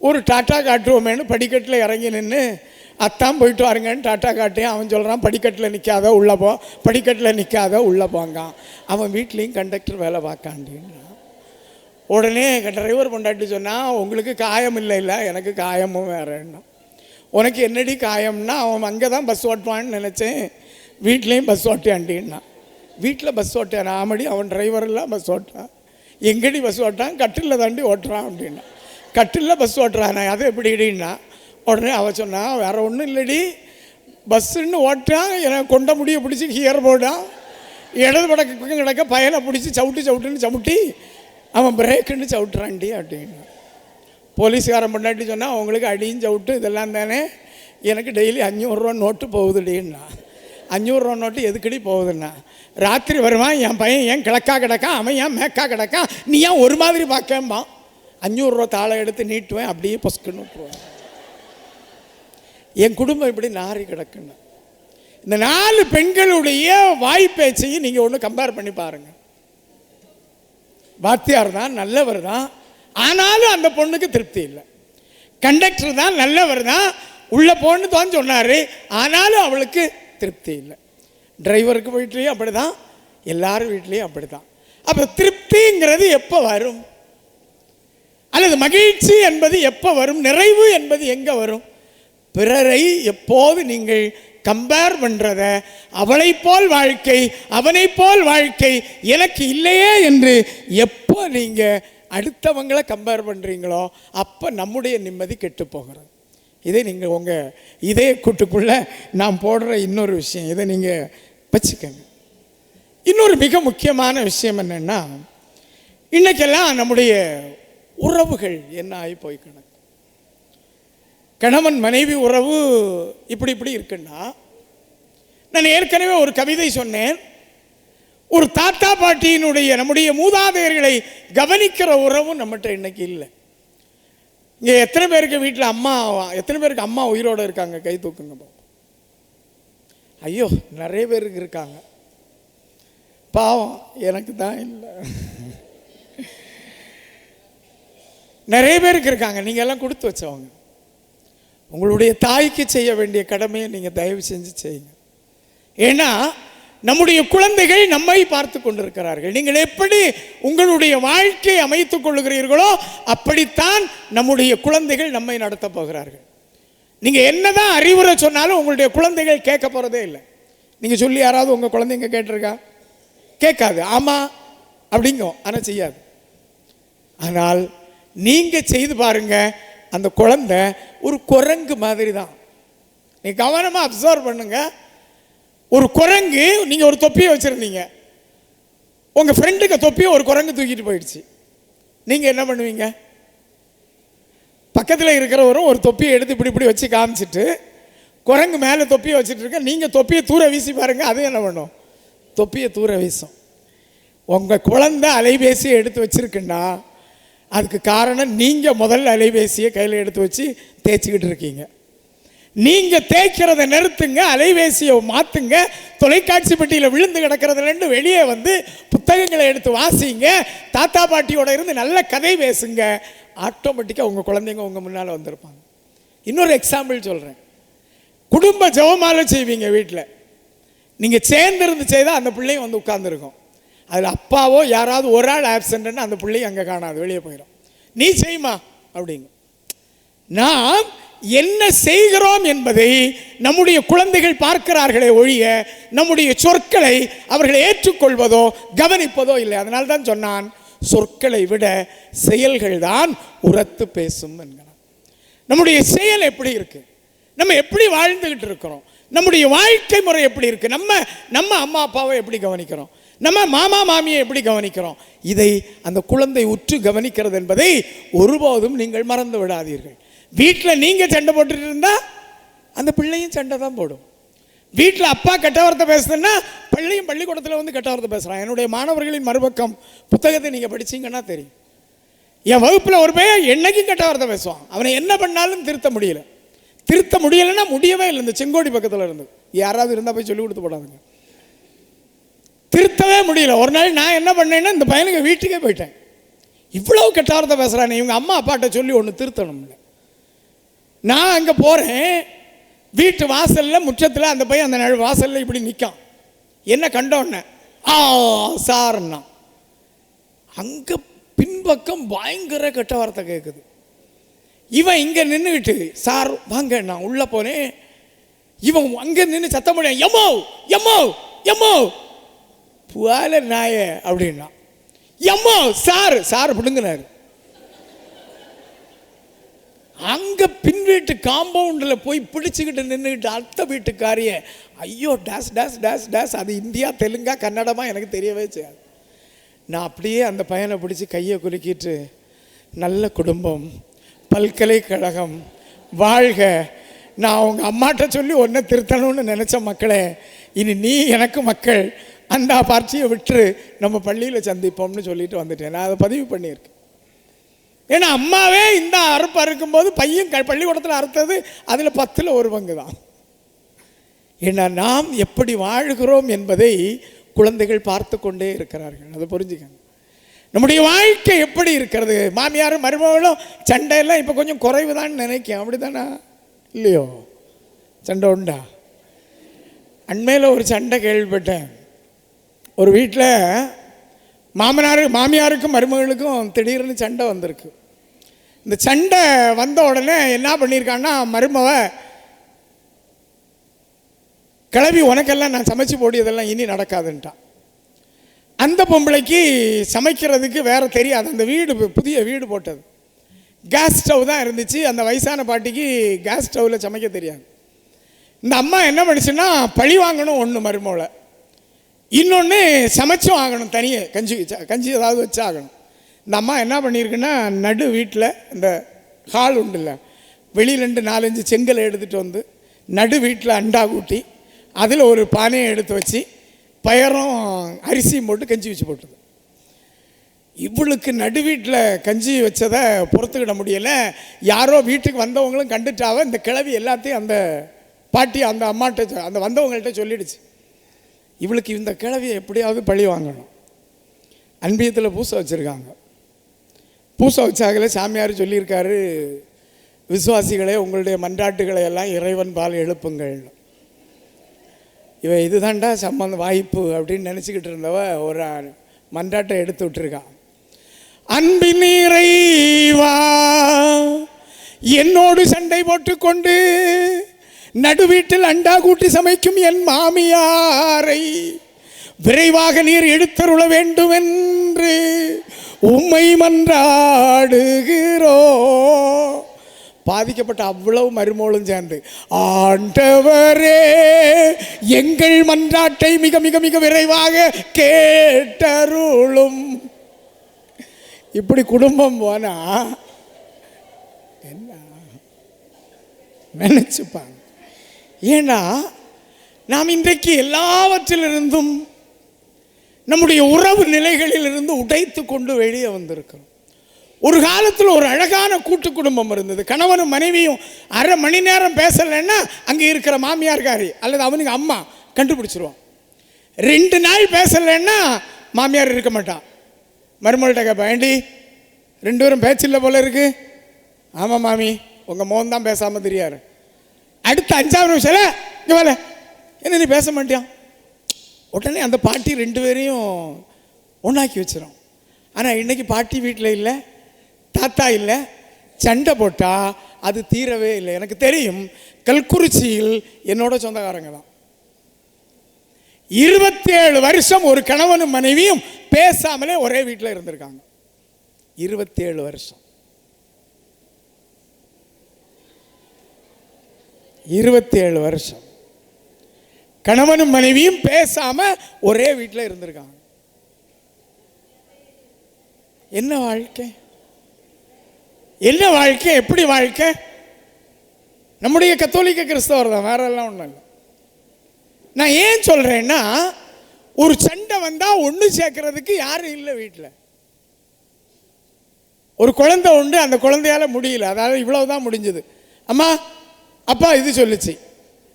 ஒரு டாட்டா காட்டுவோமேனு படிக்கட்டில் இறங்கி நின்று, அத்தான் போயிட்டு வாருங்கன்னு டாட்டா காட்டேன். அவன் சொல்கிறான், படிக்கட்டில் நிற்காத உள்ளே போ, படிக்கட்டில் நிற்காத உள்ளே போங்கான். அவன் வீட்லேயும் கண்டக்டர் வேலை பார்க்காண்டின்னா. உடனே டிரைவர் பொண்டாட்டி சொன்னால், உங்களுக்கு காயம் இல்லை, எனக்கு காயமும் வேறேன்னா. உனக்கு என்னடி காயம்னா, அவன் அங்கே தான் பஸ் ஓட்டுவான்னு நினச்சேன், வீட்லேயும் பஸ் ஓட்டாண்டின்னா. வீட்டில் பஸ் ஓட்டான் ஆமடி, அவன் டிரைவரெல்லாம் பஸ் ஓட்டான். எங்கடி பஸ் ஓட்டான்? கட்டிலில் தாண்டி ஓட்டுறான் அப்படின்னா. கட்டிலில் பஸ் ஓட்டுறானே, அது எப்படின்னா. உடனே அவள் சொன்னா, வேற ஒன்றும் இல்லடி, பஸ்ஸுன்னு ஓட்டான், எனக்கு கொண்ட முடிய பிடிச்சி கியர் போடான், இடது படக்கம் கிடக்க பயனை பிடிச்சி சவுட்டுன்னு சவுட்டி அவன் பிரேக்குன்னு சவுட்டுறான்டி அப்படின்னு. போலீஸ்காரன் பொண்டாட்டி சொன்னால், அவங்களுக்கு அடியும் சவுட்டு இதெல்லாம் தானே, எனக்கு டெய்லி 500 ரூபா நோட்டு போகுதுடின்னா. 500 ரூபா நோட்டு எதுக்கடி போகுதுன்னா, ராத்திரி வருவான் என் பையன், ஏன் கிழக்கா கிடக்கான், அவன் ஏன் மேக்கா கிடக்கான், நீ ஏன் ஒரு மாதிரி பார்க்கம்பான். 500 ரூபா தாளை எடுத்து நீட்டுவேன், அப்படியே பொஸ்க்குன்னு விட்டுருவேன். என் குடும்பம் இப்படி நாரி கிடக்குன்னு. இந்த 4 பெண்களுடைய வாய்ப்பேச்சையும் நீங்கள் ஒன்று கம்பேர் பண்ணி பாருங்கள். வாத்தியார் தான், நல்லவர் தான், ஆனாலும் அந்த பொண்ணுக்கு திருப்தி இல்லை. கண்டக்டர் தான், நல்லவர் தான், உள்ள போன்னு தான் சொன்னார், ஆனாலும் அவளுக்கு திருப்தி இல்லை. டிரைவருக்கு வீட்லேயும் அப்படி தான், எல்லாரும் வீட்லேயும் அப்படி தான். அப்போ திருப்திங்கிறது எப்போ வரும்? அல்லது மகிழ்ச்சி என்பது எப்போ வரும்? நிறைவு என்பது எங்கே வரும்? பிறரை எப்போது நீங்கள் கம்பேர் பண்ணுறத, அவளை போல் வாழ்க்கை, அவனை போல் வாழ்க்கை எனக்கு இல்லையே என்று எப்போ நீங்கள் அடுத்தவங்களை கம்பேர் பண்ணுறீங்களோ, அப்போ நம்முடைய நிம்மதி கெட்டு போகிறது. இதை நீங்கள் உங்கள் இதே கூட்டுக்குள்ளே நான் போடுற இன்னொரு விஷயம், இதை நீங்கள் வச்சுக்கங்க. இன்னொரு மிக முக்கியமான விஷயம் என்னென்னா, இன்றைக்கெல்லாம் நம்முடைய உறவுகள் என்ன ஆகி போய்க்கணும். கணவன் மனைவி உறவு இப்படி இருக்குன்னா, நான் ஏற்கனவே ஒரு கவிதை சொன்னேன், ஒரு தாத்தா பாட்டியினுடைய நம்முடைய மூதாதையர்களை கவனிக்கிற உறவும் நம்மகிட்ட இன்னைக்கு இல்லை. இங்கே எத்தனை பேருக்கு வீட்டில் எத்தனை பேருக்கு அம்மா உயிரோடு இருக்காங்க? கை தூக்குங்க. ஐயோ, நிறைய பேருக்கு இருக்காங்க. பாவம், எனக்கு தான் இல்லை. நிறைய பேருக்கு இருக்காங்க. நீங்கள் எல்லாம் கொடுத்து வச்சவங்க. உங்களுடைய தாய்க்கு செய்ய வேண்டிய கடமையை நீங்கள் தயவு செஞ்சு செய்யுங்க. ஏன்னா நம்முடைய குழந்தைகள் நம்மை பார்த்து கொண்டிருக்கிறார்கள். நீங்கள் எப்படி உங்களுடைய வாழ்க்கையை அமைத்துக் கொள்ளுகிறீர்களோ அப்படித்தான் நம்முடைய குழந்தைகள் நம்மை நடத்த போகிறார்கள். நீங்கள் என்னதான் அறிவுரை சொன்னாலும் உங்களுடைய குழந்தைகள் கேட்க போகிறதே இல்லை. நீங்கள் சொல்லி யாராவது உங்கள் குழந்தைங்க கேட்டிருக்கா? கேட்காது. ஆமாம் அப்படிங்கும், ஆனால் செய்யாது. ஆனால் நீங்கள் செய்து பாருங்க, அந்த குழந்தை ஒரு குரங்கு மாதிரி தான். நீ கவனமாக அப்சர்வ் பண்ணுங்க. ஒரு குரங்கு, நீங்கள் ஒரு தொப்பியை வச்சுருந்தீங்க, உங்கள் ஃப்ரெண்டுக்கு தொப்பியை ஒரு குரங்கு தூக்கிட்டு போயிடுச்சு. நீங்கள் என்ன பண்ணுவீங்க? பக்கத்தில் இருக்கிறவரும் ஒரு தொப்பியை எடுத்து இப்படி வச்சு காமிச்சிட்டு, குரங்கு மேலே தொப்பியை வச்சுட்டு இருக்க, நீங்கள் தொப்பியை தூர வீசி பாருங்கள், அது என்ன பண்ணும்? தொப்பியை தூர வீசும். உங்கள் குழந்தை அலைபேசியை எடுத்து வச்சுருக்குன்னா அதுக்கு காரணம் நீங்கள் முதல்ல அலைபேசியை கையில் எடுத்து வச்சு தேய்ச்சிக்கிட்டு இருக்கீங்க. நீங்கள் தேய்க்கிறத நிறுத்துங்க, அலைபேசியை மாற்றுங்க, தொலைக்காட்சி பெட்டியில் விழுந்து கிடக்கிறதுலேருந்து வெளியே வந்து புத்தகங்களை எடுத்து வாசிங்க, தாத்தா பாட்டியோட இருந்து நல்ல கதை பேசுங்க. ஆட்டோமேட்டிக்காக உங்கள் குழந்தைங்க உங்கள் முன்னால் வந்திருப்பாங்க. இன்னொரு எக்ஸாம்பிள் சொல்கிறேன். குடும்ப ஜெபமாலை செய்வீங்க வீட்டில், நீங்கள் சேர்ந்திருந்து செய்தால் அந்த பிள்ளையும் வந்து உட்கார்ந்துருக்கும். அதில் அப்பாவோ யாராவது ஒரு ஆள் ஆப்சண்ட்னு அந்த பிள்ளையும் அங்கே காணாது, வெளியே போயிடும். நீ செய்யுமா அப்படிங்க. நாம் என்ன செய்கிறோம் என்பதை நம்முடைய குழந்தைகள் பார்க்கிறார்களே ஒழிய நம்முடைய சொற்களை அவர்கள் ஏற்றுக்கொள்வதோ கவனிப்பதோ இல்லை. அதனால தான் சொன்னான், சொற்களை விட செயல்கள் தான் உரத்து பேசும் என்கிறான். நம்முடைய செயல் எப்படி இருக்கு, நம்ம எப்படி வாழ்ந்துகிட்டு இருக்கிறோம், நம்முடைய வாழ்க்கை முறை எப்படி இருக்கு, நம்ம அம்மா அப்பாவை எப்படி கவனிக்கிறோம், நம்ம மாமா மாமியை எப்படி கவனிக்கிறோம், இதை அந்த குழந்தை உற்று கவனிக்கிறது என்பதை ஒருபோதும் நீங்கள் மறந்து விடாதீர்கள். வீட்டில் நீங்கள் சண்டை போட்டுட்டு இருந்தா அந்த பிள்ளையும் சண்டை தான் போடும். வீட்டில் அப்பா கெட்ட வார்த்தை பேசுதுன்னா பிள்ளையும் பள்ளிக்கூடத்தில் வந்து கெட்ட வார்த்தை பேசுகிறான். என்னுடைய மாணவர்களின் மறுபக்கம் புத்தகத்தை நீங்கள் படிச்சீங்கன்னா தெரியும். என் வகுப்பில் ஒரு பையன் என்னைக்கும் கெட்ட வார்த்தை பேசுவான். அவனை என்ன பண்ணாலும் திருத்த முடியலைன்னா முடியவே இல்லை. இந்த செங்கோடி பக்கத்தில் இருந்து யாராவது இருந்தால் போய் சொல்லி கொடுத்து போடாதுங்க. திருத்தவே முடியல. ஒரு நாள் நான் என்ன பண்ணேன்னா இந்த பையனுக்கு வீட்டுக்கே போயிட்டேன். இவ்வளவு கெட்ட வார்த்தை பேசுகிறானே, இவங்க அம்மா அப்பாட்ட சொல்லி ஒன்று திருத்தணும்ல. நான் அங்கே போகிறேன், வீட்டு வாசலில் முற்றத்தில் அந்த பையன் அந்த வாசலில் இப்படி நிற்கான். என்ன கண்டோன்னே சார்னா அங்கே பின்பக்கம் பயங்கர கெட்ட வார்த்தை கேட்குது. இவன் இங்கே நின்றுக்கிட்டு சார் வாங்க, நான் உள்ளே போனேன். இவன் அங்கே நின்று சத்தம் போட எம்மோ எம்மோ எம்மோ புவால நாய அப்படின்னா எம்மோ சார் பிடுங்கினாரு. அங்கே பின் வீட்டு காம்பவுண்டில் போய் பிடிச்சிக்கிட்டு நின்றுக்கிட்டு அடுத்த வீட்டுக்காரிய ஐயோ டேஸ் டேஸ் டேஸ் டேஸ், அது இந்தியா தெலுங்கா கன்னடமா எனக்கு தெரியவே செய்யாது. நான் அப்படியே அந்த பையனை பிடிச்சி கையை குலுக்கிட்டு, நல்ல குடும்பம், பல்கலைக்கழகம், வாழ்க, நான் அவங்க அம்மாட்ட சொல்லி ஒன்றை திருத்தணும்னு நினச்ச மக்களே, இனி நீ எனக்கு மக்கள், அந்த பார்ட்டியை விட்டு நம்ம பள்ளியில் சந்திப்போம்னு சொல்லிட்டு வந்துட்டேன். நான் அதை பதிவு பண்ணியிருக்கேன். ஏன்னா அம்மாவே இந்த அறுப்பு அறுக்கும்போது பையன் பள்ளிக்கூடத்தில் அறுத்தது அதில் 10ல் 1 பங்கு தான். ஏன்னா நாம் எப்படி வாழ்கிறோம் என்பதை குழந்தைகள் பார்த்து கொண்டே இருக்கிறார்கள். அதை புரிஞ்சுக்கங்க. நம்முடைய வாழ்க்கை எப்படி இருக்கிறது, மாமியாரும் மருமகளும் சண்டையெல்லாம் இப்போ கொஞ்சம் குறைவு தான் நினைக்கிறேன். அப்படி தானே இல்லையோ? சண்டை உண்டா? அண்மையில் ஒரு சண்டை கேள்விப்பட்டேன். ஒரு வீட்டில் மாமியாருக்கும் மருமகளுக்கும் திடீர்னு சண்டை வந்திருக்கு. இந்த சண்டை வந்த உடனே என்ன பண்ணியிருக்கான்னா, மருமவ கிளம்பி உனக்கெல்லாம் நான் சமைச்சு போடியதெல்லாம் இனி நடக்காதுன்ட்டான். அந்த பொம்பளைக்கு சமைக்கிறதுக்கு வேற தெரியாது. அந்த வீடு புதிய வீடு போட்டது, கேஸ் ஸ்டவ் தான் இருந்துச்சு. அந்த வயசான பாட்டிக்கு கேஸ் ஸ்டவ்வில் சமைக்க தெரியாது. இந்த அம்மா என்ன பண்ணிச்சுன்னா, பழி வாங்கணும் ஒன்று மருமகளை, இன்னொன்று சமைச்சும் ஆகணும். தனியே கஞ்சி ஏதாவது வச்சு ஆகணும். இந்த அம்மா என்ன பண்ணியிருக்குன்னா, நடு வீட்டில் இந்த ஹால் உண்டுல்ல, வெளியிலேருந்து 4-5 செங்கலை எடுத்துகிட்டு வந்து நடு வீட்டில் அண்டா கூட்டி அதில் ஒரு பானையை எடுத்து வச்சு பயரும் அரிசியும் போட்டு கஞ்சி வச்சு போட்டது. இவளுக்கு நடு வீட்டில் கஞ்சி வச்சதை பொறுத்துக்கிட முடியலை. யாரோ வீட்டுக்கு வந்தவங்களும் கண்டுட்டாவ இந்த கிழவி எல்லாத்தையும் அந்த பாட்டி அந்த அம்மாட்ட அந்த வந்தவங்கள்ட்ட சொல்லிடுச்சு. இவளுக்கு இந்த கிழவியை எப்படியாவது பழி வாங்கணும். அன்பியத்தில் பூசை வச்சுருக்காங்க. பூசை வச்சாகல சாமியார் சொல்லியிருக்காரு, விசுவாசிகளே உங்களுடைய மன்றாட்டுகளை எல்லாம் இறைவன் பால் எழுப்புங்கள். இவன் இதுதான்டா சம்பந்த வாய்ப்பு அப்படின்னு நினச்சிக்கிட்டு இருந்தவ ஒரு மன்றாட்டை எடுத்து விட்டுருக்கான். அன்பின் இறைவா, என்னோடு சண்டை போட்டுக்கொண்டு நடு வீட்டில் அண்டா கூட்டி சமைக்கும் என் மாமியாரை விரைவாக நீர் எடுத்தருள வேண்டும் என்று உம்மை மன்றாடுகிறோ. பாதிக்கப்பட்ட அவ்வளவு மருமகளும் சேர்ந்து, ஆண்டவரே எங்கள் மன்றாட்டை மிக மிக மிக விரைவாக கேட்டருளும். இப்படி குடும்பம் போனா என்ன நினைச்சுப்பாங்க. ஏன்னா நாம் இன்றைக்கு எல்லாவற்றிலிருந்தும் நம்முடைய உறவு நிலைகளிலிருந்து உடைத்து கொண்டு வெளியே வந்திருக்கிறோம். ஒரு காலத்தில் ஒரு அழகான கூட்டு குடும்பம் இருந்தது. கணவனும் மனைவியும் அரை மணி நேரம் பேசலைன்னா அங்கே இருக்கிற மாமியார்காரி அல்லது அவனுக்கு அம்மா கண்டுபிடிச்சிருவான். 2 நாள் பேசலைன்னா மாமியார் இருக்க மாட்டான். மருமகள்கிட்ட கேட்பேன், ஏண்டி 2 பேரும் பேச்சில்லை போல இருக்கு. ஆமாம் மாமி, உங்கள் மோகன் தான் பேசாமல் தெரியாரு. அடுத்த 5ஆவது நிமிஷம் இங்கே வேலை என்ன நீ பேச மாட்டியான். உடனே அந்த பாட்டி 2 பேரையும் ஒன்றாக்கி வச்சிடும். ஆனால் இன்றைக்கி பாட்டி வீட்டில் இல்லை, தாத்தா இல்லை, சண்டை போட்டால் அது தீரவே இல்லை. எனக்கு தெரியும், கல்குறிச்சியில் என்னோட சொந்தக்காரங்க தான். 27 வருஷம் ஒரு கணவனும் மனைவியும் பேசாமலே ஒரே வீட்டில் இருந்திருக்காங்க. 27 வருஷம். 27 வருஷம் கணவனும் மனைவியும் பேசாம ஒரே வீட்டில் இருந்திருக்காங்க. என்ன வாழ்க்கை? என்ன வாழ்க்கை? எப்படி வாழ்க்கை? நம்முடைய கத்தோலிக்க கிறிஸ்தவர் தான், வேற எல்லாம் ஒன்றும் இல்லை. நான் ஏன் சொல்றேன்னா, ஒரு சண்டை வந்தா ஒன்று சேர்க்கறதுக்கு யாரும் இல்லை வீட்டில். ஒரு குழந்தை உண்டு, அந்த குழந்தையால முடியல, அதாவது இவ்வளவுதான் முடிஞ்சது. அம்மா அப்பா இது சொல்லுச்சு,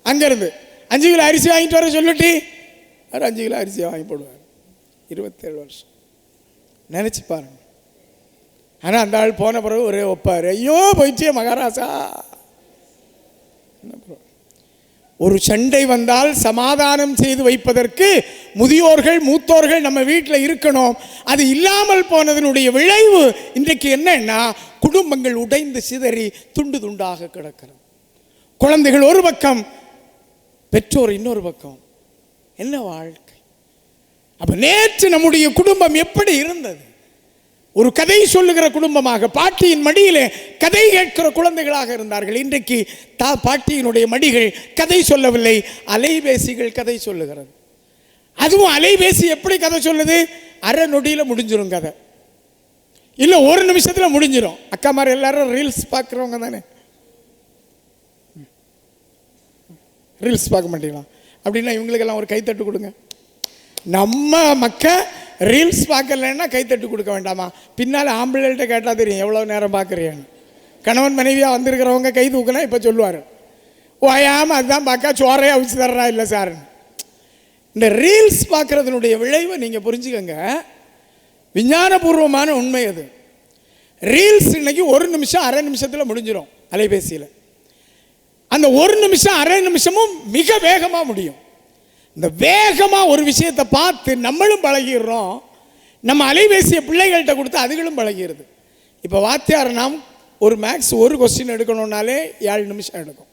அங்கிருந்து 5 கிலோ அரிசி வாங்கிட்டு வர சொல்லிட்டு அவர் 5 கிலோ அரிசியை வாங்கி போடுவார். 27 வருஷம் நினைச்சு பாருங்க. ஆனால் அந்த ஆள் போன பிறகு ஒரே ஒப்பாரு, ஐயோ போயிச்சே மகாராசா. ஒரு சண்டை வந்தால் சமாதானம் செய்து வைப்பதற்கு முதியோர்கள் மூத்தோர்கள் நம்ம வீட்டில் இருக்கணும். அது இல்லாமல் போனதனுடைய விளைவு இன்றைக்கு என்னன்னா, குடும்பங்கள் உடைந்து சிதறி துண்டு துண்டாக கிடக்கிறது. குழந்தைகள் ஒரு பக்கம், பெற்றோர் இன்னொரு பக்கம். என்ன வாழ்க்கை? அப்ப நேற்று நம்முடைய குடும்பம் எப்படி இருந்தது? ஒரு கதை சொல்லுகிற குடும்பமாக, பாட்டியின் மடியிலே கதை கேட்கிற குழந்தைகளாக இருந்தார்கள். இன்றைக்கு பாட்டியினுடைய மடிகள் கதை சொல்லவில்லை, அலைபேசிகள் கதை சொல்லுகிறது. அதுவும் அலைபேசி எப்படி கதை சொல்லுது? அரை நொடியில் முடிஞ்சிடும் கதை, இல்லை 1 நிமிஷத்தில் முடிஞ்சிடும். அக்கா மாதிரி எல்லாரும் ரீல்ஸ் பார்க்குறவங்க தானே. ரீல்ஸ் பார்க்க மாட்டீங்களா? அப்படின்னா இவங்களுக்கெல்லாம் ஒரு கைத்தட்டு கொடுங்க. நம்ம மக்கள் ரீல்ஸ் பார்க்கலன்னா கைத்தட்டு கொடுக்க வேண்டாமா? பின்னால் ஆம்பளைகிட்ட கேட்டால் தெரியும் எவ்வளோ நேரம் பார்க்குறீன்னு. கணவன் மனைவியாக வந்திருக்கிறவங்க கை தூக்குனா இப்போ சொல்லுவார், ஓயாமல் அதுதான் பார்க்க சோறையை அவிச்சு தர்றா இல்லை சார்ன்னு. இந்த ரீல்ஸ் பார்க்குறதுனுடைய விளைவை நீங்கள் புரிஞ்சுக்கங்க. விஞ்ஞானபூர்வமான உண்மை அது. ரீல்ஸ் இன்னைக்கு 1 நிமிஷம் அரை நிமிஷத்தில் முடிஞ்சிடும் அலைபேசியில். அந்த 1 நிமிஷம் அரை நிமிஷமும் மிக வேகமாக முடியும். இந்த வேகமாக ஒரு விஷயத்தை பார்த்து நம்மளும் பழகிடுறோம். நம்ம அலைபேசியை பிள்ளைகள்கிட்ட கொடுத்து அதுகளும் பழகிடுது. இப்போ வாத்தியார் நாம் ஒரு மேக்ஸ் ஒரு கொஸ்டின் எடுக்கணும்னாலே 7 நிமிஷம் எடுக்கும்.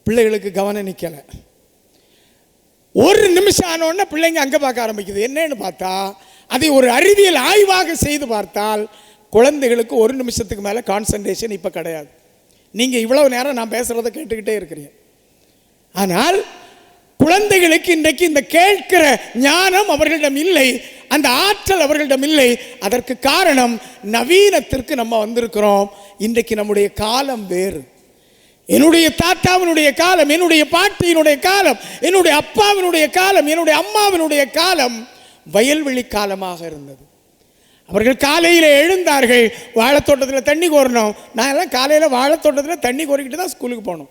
பிள்ளைகளுக்கு கவனம் நிற்கலை. 1 நிமிஷம் ஆனோடனே பிள்ளைங்க அங்கே பார்க்க ஆரம்பிக்குது. என்னன்னு பார்த்தா, அதை ஒரு அறிவியல் ஆய்வாக செய்து பார்த்தால் குழந்தைகளுக்கு 1 நிமிஷத்துக்கு மேலே கான்சன்ட்ரேஷன் இப்போ கிடையாது. நீங்கள் இவ்வளவு நேரம் நான் பேசுகிறத கேட்டுக்கிட்டே இருக்கிறீங்க. ஆனால் குழந்தைகளுக்கு இன்றைக்கு இந்த கேட்கிற ஞானம் அவர்களிடம் இல்லை, அந்த ஆற்றல் அவர்களிடம் இல்லை. அதற்கு காரணம் நவீனத்திற்கு நம்ம வந்திருக்கிறோம். இன்றைக்கு நம்முடைய காலம் வேறு. என்னுடைய தாத்தாவினுடைய காலம், என்னுடைய பாட்டியினுடைய காலம், என்னுடைய அப்பாவினுடைய காலம், என்னுடைய அம்மாவினுடைய காலம் வயல்வெளி காலமாக இருந்தது. அவர்கள் காலையில் எழுந்தார்கள், வாழைத்தோட்டத்தில் தண்ணி கோரணும். நான் எல்லாம் காலையில் வாழைத்தோட்டத்தில் தண்ணி கோரிக்கிட்டு தான் ஸ்கூலுக்கு போனோம்.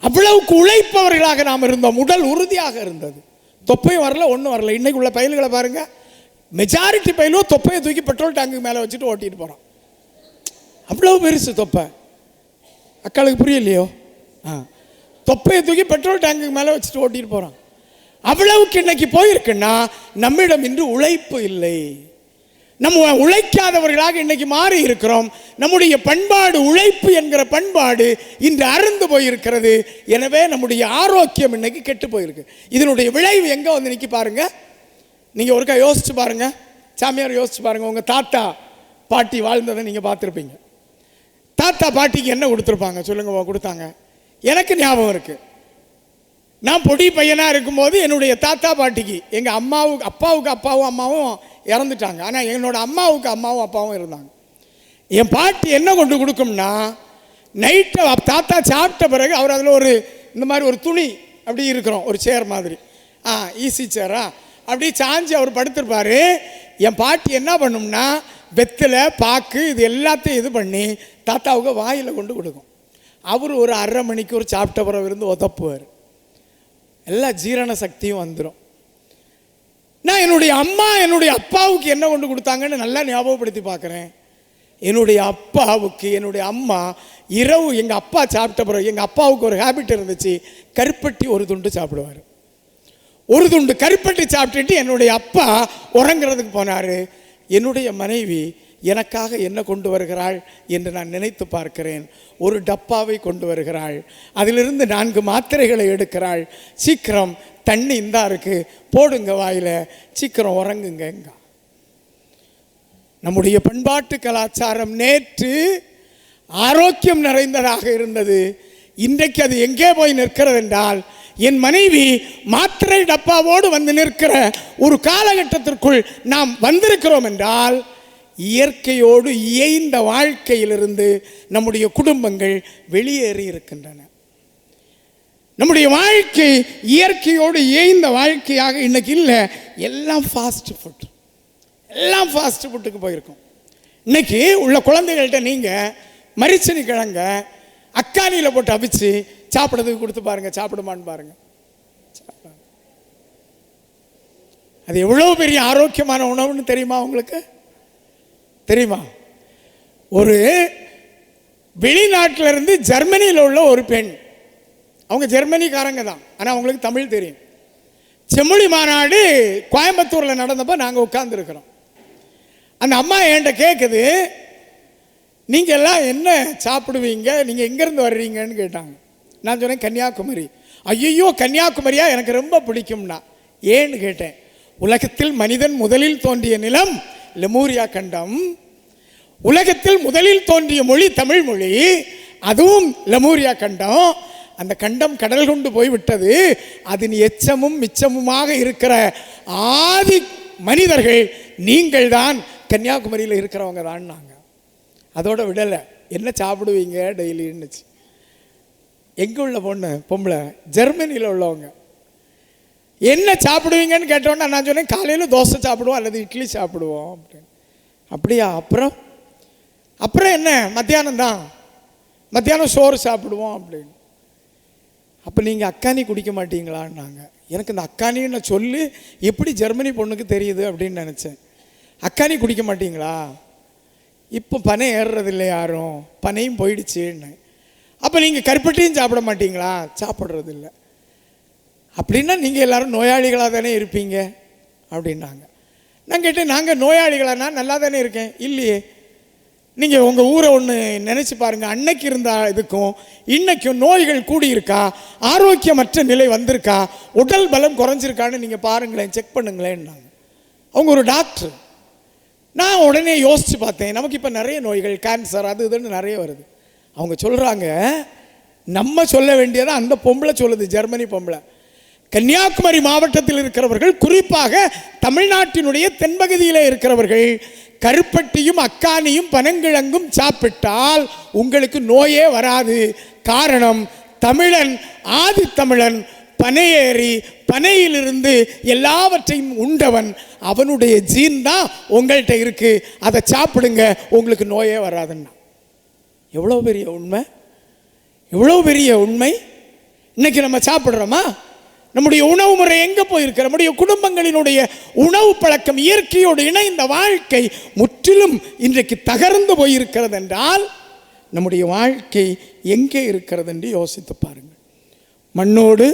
அவ்வளவுக்கு உழைப்பவர்களாக நாம் இருந்தோம். உடல் உறுதியாக இருந்தது. தொப்பையும் வரல, ஒன்றும் வரல. இன்னைக்கு உள்ள பயல்களை பாருங்க, மெஜாரிட்டி பயலும் தொப்பையை தூக்கி பெட்ரோல் டேங்குக்கு மேலே வச்சுட்டு ஓட்டிட்டு போகிறான். அவ்வளவு பெருசு தொப்பை. அக்காளுக்கு புரியலையோ? தொப்பையை தூக்கி பெட்ரோல் டேங்குக்கு மேலே வச்சுட்டு ஓட்டிட்டு போகிறான். அவ்வளவுக்கு இன்னைக்கு போயிருக்குன்னா நம்மிடம் இன்று உழைப்பு இல்லை. நம்ம உழைக்காதவர்களாக இன்னைக்கு மாறி இருக்கிறோம். நம்முடைய பண்பாடு, உழைப்பு என்கிற பண்பாடு இன்று அறுந்து போயிருக்கிறது. எனவே நம்முடைய ஆரோக்கியம் இன்னைக்கு கெட்டு போயிருக்கு. இதனுடைய விளைவு எங்க வந்து நிற்க பாருங்க. நீங்க ஒருக்கா யோசிச்சு பாருங்க, சாமியார் யோசிச்சு பாருங்க. உங்க தாத்தா பாட்டி வாழ்ந்ததை நீங்க பார்த்துருப்பீங்க. தாத்தா பாட்டிக்கு என்ன கொடுத்துருப்பாங்க சொல்லுங்க? கொடுத்தாங்க. எனக்கு ஞாபகம் இருக்கு, நான் பொடி பையனாக இருக்கும்போது என்னுடைய தாத்தா பாட்டிக்கு, எங்கள் அப்பாவுக்கு அப்பாவும் அம்மாவும் இறந்துட்டாங்க. ஆனால் என்னோட அம்மாவுக்கு அம்மாவும் அப்பாவும் இருந்தாங்க. என் பாட்டி என்ன கொண்டு கொடுக்கும்னா, நைட்டை தாத்தா சாப்பிட்ட பிறகு அவர் அதில் ஒரு இந்த மாதிரி ஒரு துணி அப்படி இருக்கிறோம், ஒரு சேர் மாதிரி, ஈஸி சேரா அப்படி சாஞ்சி அவர் படுத்திருப்பார். என் பாட்டி என்ன பண்ணும்னா, வெத்தலை பாக்கு இது எல்லாத்தையும் இது பண்ணி தாத்தாவுக்கு வாயில் கொண்டு கொடுக்கும். அவர் ஒரு 1/2 மணிக்கு ஒரு சாப்பிட்ட பிறகு இருந்து உதப்புவார். எல்லா ஜீரண சக்தியும் வந்துடும். நான் என்னுடைய அம்மா என்னுடைய அப்பாவுக்கு என்ன கொண்டு கொடுத்தாங்கன்னு நல்லா ஞாபகப்படுத்தி பார்க்குறேன். என்னுடைய அப்பாவுக்கு என்னுடைய அம்மா இரவு எங்கள் அப்பா சாப்பிட்ட பிறகு, எங்கள் அப்பாவுக்கு ஒரு ஹேபிட் இருந்துச்சு, கருப்பட்டி ஒரு துண்டு சாப்பிடுவார். ஒரு துண்டு கருப்பட்டி சாப்பிட்டுட்டு என்னுடைய அப்பா உறங்குறதுக்கு போனார். என்னுடைய மனைவி எனக்காக என்ன கொண்டு வருகிறாள் என்று நான் நினைத்து பார்க்கிறேன். ஒரு டப்பாவை கொண்டு வருகிறாள், அதிலிருந்து 4 மாத்திரைகளை எடுக்கிறாள். சீக்கிரம் தண்ணி இந்தா இருக்கு, போடுங்க வாயில, சீக்கிரம் உறங்குங்க. நம்முடைய பண்பாட்டு கலாச்சாரம் நேற்று ஆரோக்கியம் நிறைந்ததாக இருந்தது. இன்றைக்கு அது எங்கே போய் நிற்கிறது என்றால், என் மனைவி மாத்திரை டப்பாவோடு வந்து நிற்கிற ஒரு காலகட்டத்திற்குள் நாம் வந்திருக்கிறோம் என்றால், இயற்கையோடு இயைந்த வாழ்க்கையிலிருந்து நம்முடைய குடும்பங்கள் வெளியேறி இருக்கின்றன. நம்முடைய வாழ்க்கை இயற்கையோடு இயைந்த வாழ்க்கையாக இன்னைக்கு இல்லை. எல்லாம் ஃபாஸ்ட் ஃபுட், எல்லாம் ஃபாஸ்ட் ஃபுட்டுக்கு போயிருக்கோம். இன்னைக்கு உள்ள குழந்தைகள்கிட்ட நீங்கள் மரிச்சனி கிழங்க அக்கானியில் போட்டு அவிச்சு சாப்பிட்றதுக்கு கொடுத்து பாருங்க, சாப்பிடுமான்னு பாருங்க. அது எவ்வளோ பெரிய ஆரோக்கியமான உணவுன்னு தெரியுமா உங்களுக்கு? தெரியுமா? ஒரு வெளிநாட்டில் இருந்து ஜெர்மனியில் உள்ள ஒரு பெண், அவங்க ஜெர்மனிக்காரங்க தான், ஆனால் அவங்களுக்கு தமிழ் தெரியும். செம்மொழி மாநாடு கோயம்புத்தூரில் நடந்தப்போ நாங்கள் உட்கார்ந்துருக்கிறோம். அந்த அம்மா என்கிட்ட கேட்குது, நீங்கள் எல்லாம் என்ன சாப்பிடுவீங்க, நீங்கள் எங்கேருந்து வர்றீங்கன்னு கேட்டாங்க. நான் சொன்னேன் கன்னியாகுமரி. ஐயோ கன்னியாகுமரியா, எனக்கு ரொம்ப பிடிக்கும்னா. ஏன்னு கேட்டேன். உலகத்தில் மனிதன் முதலில் தோன்றிய நிலம் லெமூரியா கண்டம், உலகத்தில் முதலில் தோன்றிய மொழி தமிழ் மொழி, அதுவும் லெமூரியா கண்டம். அந்த கண்டம் கடல் கொண்டு போய்விட்டது. அதன் எச்சமும் மிச்சமுமாக இருக்கிற ஆதி மனிதர்கள் நீங்கள் தான், கன்னியாகுமரியில் இருக்கிறவங்க தான். நாங்கள் அதோட விடலை. என்ன சாப்பிடுவீங்க டெய்லின்னு? எங்கே உள்ள பொம்பளை ஜெர்மனியில் உள்ளவங்க என்ன சாப்பிடுவீங்கன்னு கேட்டோன்னா நான் சொன்னேன், காலையில் தோசை சாப்பிடுவோம் அல்லது இட்லி சாப்பிடுவோம் அப்படின்னு. அப்படியா? அப்புறம் என்ன, மத்தியானம் தான், மத்தியானம் சோறு சாப்பிடுவோம் அப்படின்னு. அப்போ நீங்கள் அக்கானி குடிக்க மாட்டீங்களான்னாங்க. எனக்கு இந்த அக்கானின்னு சொல்லி எப்படி ஜெர்மனி பொண்ணுக்கு தெரியுது அப்படின்னு நினச்சேன். அக்கானி குடிக்க மாட்டீங்களா? இப்போ பனை ஏறுறது இல்லை யாரும், பனையும் போயிடுச்சுன்னு. அப்போ நீங்கள் கருப்பட்டியும் சாப்பிட மாட்டீங்களா? சாப்பிட்றது இல்லை. அப்படின்னா நீங்கள் எல்லோரும் நோயாளிகளாக தானே இருப்பீங்க அப்படின்னாங்க. நான் கேட்டேன், நாங்கள் நோயாளிகளாக? நான் நல்லா தானே இருக்கேன். இல்லையே. நீங்கள் உங்கள் ஊரை ஒன்று நினச்சி பாருங்கள். அன்னைக்கு இருந்த இதுக்கும் இன்னைக்கும் நோய்கள் கூடியிருக்கா, ஆரோக்கியமற்ற நிலை வந்திருக்கா, உடல் பலம் குறைஞ்சிருக்கான்னு நீங்கள் பாருங்களேன், செக் பண்ணுங்களேன்னாங்க. அவங்க ஒரு டாக்டர். நான் உடனே யோசித்து பார்த்தேன், நமக்கு இப்போ நிறைய நோய்கள், கேன்சர், அது இதுன்னு நிறைய வருது. அவங்க சொல்கிறாங்க, நம்ம சொல்ல வேண்டியதை அந்த பொம்பளை சொல்லுது, ஜெர்மனி பொம்பளை. கன்னியாகுமரி மாவட்டத்தில் இருக்கிறவர்கள், குறிப்பாக தமிழ்நாட்டினுடைய தென்பகுதியில் இருக்கிறவர்கள், கருப்பட்டியும் அக்கானியும் பனங்கிழங்கும் சாப்பிட்டால் உங்களுக்கு நோயே வராது. காரணம், தமிழன், ஆதி தமிழன் பனையேறி பனையிலிருந்து எல்லாவற்றையும் உண்டவன், அவனுடைய ஜீன் தான் உங்கள்கிட்ட இருக்கு, அதை சாப்பிடுங்க, உங்களுக்கு நோயே வராதுன்னா. எவ்வளோ பெரிய உண்மை, எவ்வளோ பெரிய உண்மை. இன்னைக்கு நம்ம சாப்பிட்றோமா? நம்முடைய உணவு முறை எங்கே போயிருக்கு? நம்முடைய குடும்பங்களினுடைய உணவு பழக்கம், இயற்கையோடு இணைந்த வாழ்க்கை முற்றிலும் இன்றைக்கு தகர்ந்து போயிருக்கிறது என்றால், நம்முடைய வாழ்க்கை எங்கே இருக்கிறது என்று யோசித்து பாருங்கள். மண்ணோடு,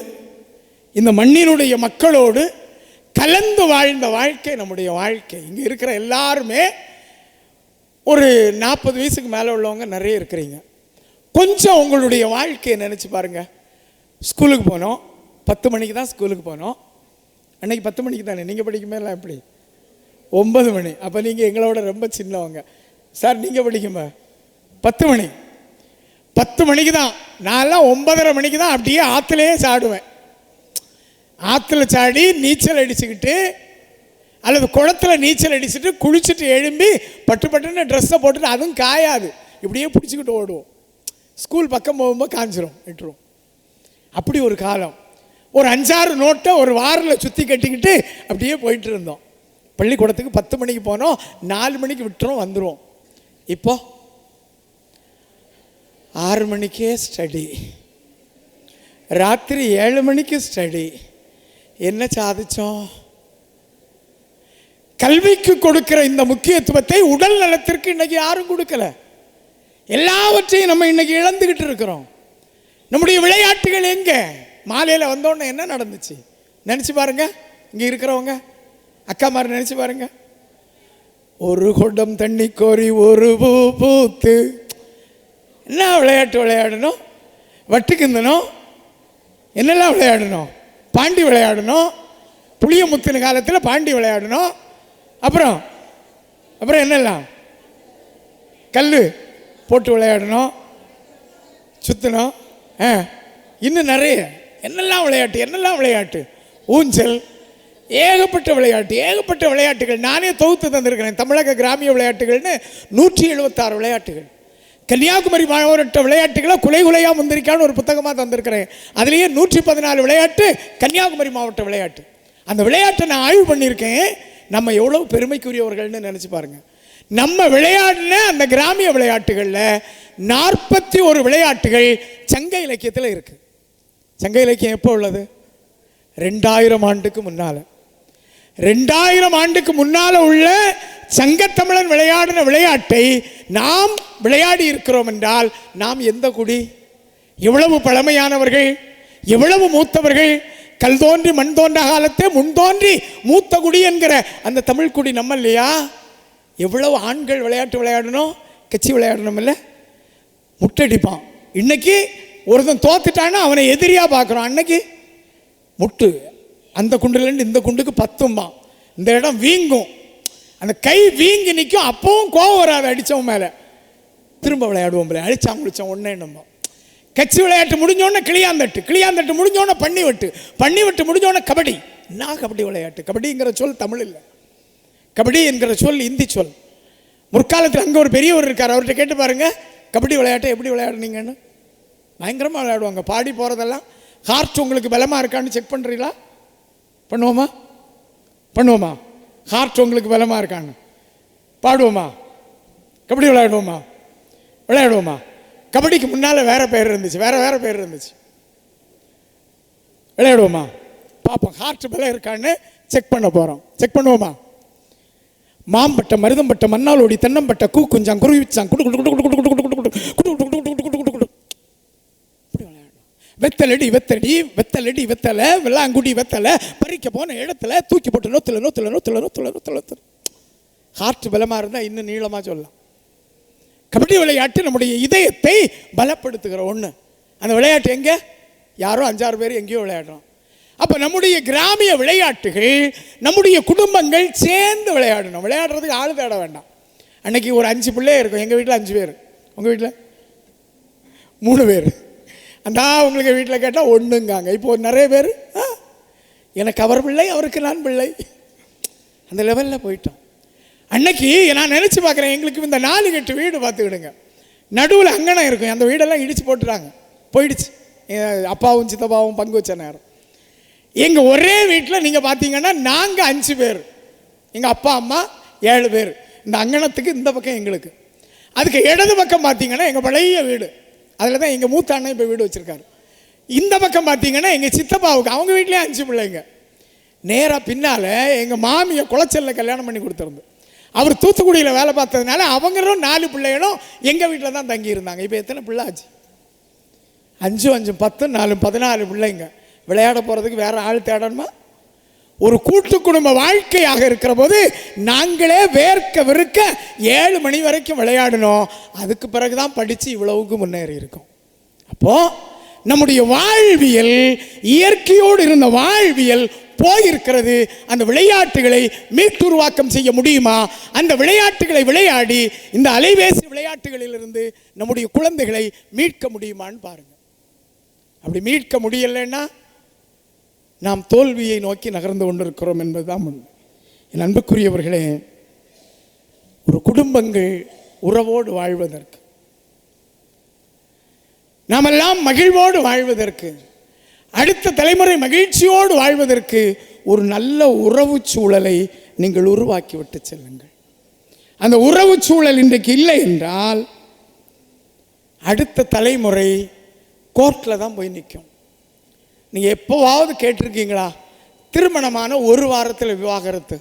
இந்த மண்ணினுடைய மக்களோடு கலந்து வாழ்ந்த வாழ்க்கை நம்முடைய வாழ்க்கை. இங்கே இருக்கிற எல்லாருமே ஒரு 40 வயசுக்கு மேலே உள்ளவங்க நிறைய இருக்கிறீங்க. கொஞ்சம் உங்களுடைய வாழ்க்கையை நினச்சி பாருங்கள். ஸ்கூலுக்கு போனோம், 10 மணிக்கு தான் ஸ்கூலுக்கு போனோம். அன்றைக்கி 10 மணிக்கு தானே, நீங்கள் படிக்கும்போதெல்லாம் எப்படி 9 மணி. அப்போ நீங்கள் எங்களோட ரொம்ப சின்னவங்க. சார் நீங்கள் படிக்கும்ப 10 மணி, 10 மணிக்கு தான். நான்லாம் 9:30 மணிக்கு தான் அப்படியே ஆற்றுலையே சாடுவேன். ஆற்றுல சாடி நீச்சல் அடிச்சுக்கிட்டு அல்லது குளத்துல நீச்சல் அடிச்சுட்டு குளிச்சுட்டு எழும்பி பட்டு பட்டுன்னு ட்ரெஸ்ஸை போட்டுட்டு, அதுவும் காயாது, இப்படியே பிடிச்சிக்கிட்டு ஓடுவோம். ஸ்கூல் பக்கம் போகும்போது காஞ்சிரும், விட்டுரும். அப்படி ஒரு காலம். ஒரு 5-6 நோட்டை ஒரு வாரில் சுற்றி கட்டிக்கிட்டு அப்படியே போயிட்டு இருந்தோம். பள்ளிக்கூடத்துக்கு 10 மணிக்கு போனோம், 4 மணிக்கு விட்டுரும், வந்துடுவோம். இப்போ 6 மணிக்கே ஸ்டடி, ராத்திரி 7 மணிக்கு ஸ்டடி. என்ன சாதிச்சோம்? கல்விக்கு கொடுக்கிற இந்த முக்கியத்துவத்தை உடல் நலத்திற்கு இன்னைக்கு யாரும் கொடுக்கல. எல்லாவற்றையும் நம்ம இன்னைக்கு இழந்துகிட்டு இருக்கிறோம். நம்முடைய விளையாட்டுகள் எங்க? மாலையில் வந்தோடனே என்ன நடந்துச்சு நினச்சி பாருங்க. இங்கே இருக்கிறவங்க அக்கா மாதிரி நினச்சி பாருங்க. ஒரு குடம் தண்ணி கோரி ஒரு பூ பூத்து. என்ன விளையாட்டு விளையாடணும்? வட்டுக்குந்தணும், என்னெல்லாம் விளையாடணும்? பாண்டி விளையாடணும், புளிய முத்தின காலத்தில் பாண்டி விளையாடணும். அப்புறம் அப்புறம் என்னெல்லாம்? கல் போட்டு விளையாடணும், சுற்றணும். இன்னும் நிறைய என்னெல்லாம் விளையாட்டு, ஊஞ்சல், ஏகப்பட்ட விளையாட்டுகள். நானே தொகுத்து தந்திருக்கிறேன். தமிழக கிராமிய விளையாட்டுகள்னு 176 விளையாட்டுகள். கன்னியாகுமரி மாவட்ட விளையாட்டுகளை குலையாக முந்திரிக்கான்னு ஒரு புத்தகமாக தந்திருக்கிறேன். அதுலேயே 114 விளையாட்டு கன்னியாகுமரி மாவட்ட விளையாட்டு. அந்த விளையாட்டை நான் ஆய்வு பண்ணியிருக்கேன். நம்ம எவ்வளோ பெருமைக்குரியவர்கள்னு நினச்சி பாருங்கள். நம்ம விளையாடின அந்த கிராமிய விளையாட்டுகளில் 41 விளையாட்டுகள் சங்க இலக்கியத்தில் இருக்குது. சங்க இலக்கியம் எப்போ உள்ளது? 2000 ஆண்டுக்கு முன்னால். 2000 ஆண்டுக்கு முன்னால் உள்ள சங்கத்தமிழன் விளையாடின விளையாட்டை நாம் விளையாடி இருக்கிறோம் என்றால் நாம் எந்த குடி? எவ்வளவு பழமையானவர்கள், எவ்வளவு மூத்தவர்கள். கல் தோன்றி மண் தோன்ற காலத்தே முன் தோன்றி மூத்த குடி என்கிற அந்த தமிழ் குடி நம்ம இல்லையா? எவ்வளவு ஆண்கள் விளையாட்டு விளையாடணும், கட்சி விளையாடணும். இல்லை, முட்டடிப்பான். இன்னைக்கு ஒருத்தன் தோத்துட்டான்னா அவனை எதிரியாக பார்க்குறோம். அன்னைக்கு முட்டு, அந்த குண்டுலேருந்து இந்த குண்டுக்கு 10மா, இந்த இடம் வீங்கும், அந்த கை வீங்கி நிற்கும். அப்பவும் கோவம் வராது அடித்தவன் மேலே. திரும்ப விளையாடுவோம், அடித்தான் முடித்தோம் ஒன்றே. நம்ம கட்சி விளையாட்டு முடிஞ்சோடனே கிளியாந்தட்டு முடிஞ்சோடனே பண்ணி விட்டு முடிஞ்சோடனே கபடி. என்ன கபடி விளையாட்டு? கபடிங்கிற சொல் தமிழ் இல்லை, கபடி என்கிற சொல் இந்தி சொல். முற்காலத்தில் அங்கே ஒரு பெரியவர் இருக்கார், அவர்கிட்ட கேட்டு பாருங்க, கபடி விளையாட்டை எப்படி விளையாடுனீங்கன்னு. பயங்கரமாக விளையாடுவாங்க. பாடி போகிறதெல்லாம். ஹார்ட் உங்களுக்கு பலமாக இருக்கான்னு செக் பண்ணுறீங்களா? பண்ணுவோமா? ஹார்ட் உங்களுக்கு பலமாக இருக்கான்னு பாடுவோமா? கபடி விளையாடுவோமா? கபடிக்கு முன்னால் வேற பேர் இருந்துச்சு, வேற பேர் இருந்துச்சு. விளையாடுவோமா? பார்ப்போம், ஹார்ட் பலம் இருக்கான்னு செக் பண்ண போகிறோம். செக் பண்ணுவோமா? மாம்பட்ட, மருதம்பட்ட, மண்ணாலோடி, தென்னம்பட்ட, கூக்குஞ்சான், குருவிச்சான், குடு குடு குடு குடு குடு குடு குடு குடு குடு குடு குடு குடு. வெத்தலடி, வெள்ளாங்குடி வெத்தலை, பறிக்க போன இடத்துல தூக்கி போட்டு நொத்துல. ஹார்ட் பலமாக இருந்தால் இன்னும் நீளமாக சொல்லலாம். கபடி விளையாட்டு நம்முடைய இதயத்தை பலப்படுத்துகிற ஒன்று. அந்த விளையாட்டு எங்கே? யாரோ 5-6 பேர் எங்கேயோ விளையாடுறோம். அப்போ நம்முடைய கிராமிய விளையாட்டுகள், நம்முடைய குடும்பங்கள் சேர்ந்து விளையாடணும். விளையாடுறதுக்கு ஆள் தேட வேண்டாம். அன்னைக்கு ஒரு 5 பிள்ளை இருக்கும். எங்கள் வீட்டில் 5 பேர், உங்கள் வீட்டில் 3 பேர். அந்த உங்களுக்கு வீட்டில் கேட்டால் ஒன்றுங்காங்க. இப்போ நிறைய பேர் எனக்கு அவர் பிள்ளை, அவருக்கு நான் பிள்ளை, அந்த லெவலில் போயிட்டோம். அன்னைக்கு நான் நினச்சி பார்க்குறேன், எங்களுக்கு இந்த 4 கட்டு வீடு பார்த்துக்கிடுங்க, நடுவில் அங்கனம் இருக்கும். அந்த வீடெல்லாம் இடித்து போட்டுறாங்க, போயிடுச்சு. அப்பாவும் சித்தப்பாவும் பங்கு வச்ச நேரம். எங்கள் ஒரே வீட்டில் நீங்கள் பார்த்தீங்கன்னா நாங்கள் 5 பேர், எங்கள் அப்பா அம்மா 7 பேர். இந்த அங்கனத்துக்கு இந்த பக்கம் எங்களுக்கு, அதுக்கு இடது பக்கம் பார்த்தீங்கன்னா எங்கள் பழைய வீடு, அதில் தான் எங்கள் மூத்த அண்ணன் இப்போ வீடு வச்சுருக்காரு. இந்த பக்கம் பார்த்தீங்கன்னா எங்கள் சித்தப்பாவுக்கு, அவங்க வீட்லேயே 5 பிள்ளைங்க. நேராக பின்னால் எங்கள் மாமியை குளச்சலில் கல்யாணம் பண்ணி கொடுத்துருந்து, அவர் தூத்துக்குடியில் வேலை பார்த்ததுனால அவங்களும் 4 பிள்ளைகளும் எங்கள் வீட்டில் தான் தங்கியிருந்தாங்க. இப்போ எத்தனை பிள்ளை ஆச்சு? 5 5 10 4 14 பிள்ளைங்க. விளையாட போகிறதுக்கு வேறு ஆள் தேடணுமா? ஒரு கூட்டு குடும்ப வாழ்க்கையாக இருக்கிற போது நாங்களே வேர்க்க விருக்க 7 மணி வரைக்கும் விளையாடணும். அதுக்கு பிறகுதான் படித்து இவ்வளவுக்கு முன்னேறி இருக்கோம். அப்போது நம்முடைய வாழ்வியல், இயற்கையோடு இருந்த வாழ்வியல் போயிருக்கிறது. அந்த விளையாட்டுகளை மீட்டுருவாக்கம் செய்ய முடியுமா? அந்த விளையாட்டுகளை விளையாடி இந்த அலைபேசி விளையாட்டுகளிலிருந்து நம்முடைய குழந்தைகளை மீட்க முடியுமான்னு பாருங்க. அப்படி மீட்க முடியலைன்னா நாம் தோல்வியை நோக்கி நகர்ந்து கொண்டிருக்கிறோம் என்பதுதான் உண்மை. என் அன்புக்குரியவர்களே, ஒரு குடும்பங்கள் உறவோடு வாழ்வதற்கு, நாமெல்லாம் மகிழ்வோடு வாழ்வதற்கு, அடுத்த தலைமுறை மகிழ்ச்சியோடு வாழ்வதற்கு ஒரு நல்ல உறவு சூழலை நீங்கள் உருவாக்கிவிட்டு செல்லுங்கள். அந்த உறவு சூழல் இன்றைக்கு இல்லை என்றால் அடுத்த தலைமுறை கோர்ட்டில் தான் போய் நிற்கும். நீங்கள் எப்போவாவது கேட்டிருக்கீங்களா திருமணமான 1 வாரத்தில் விவாகரத்து?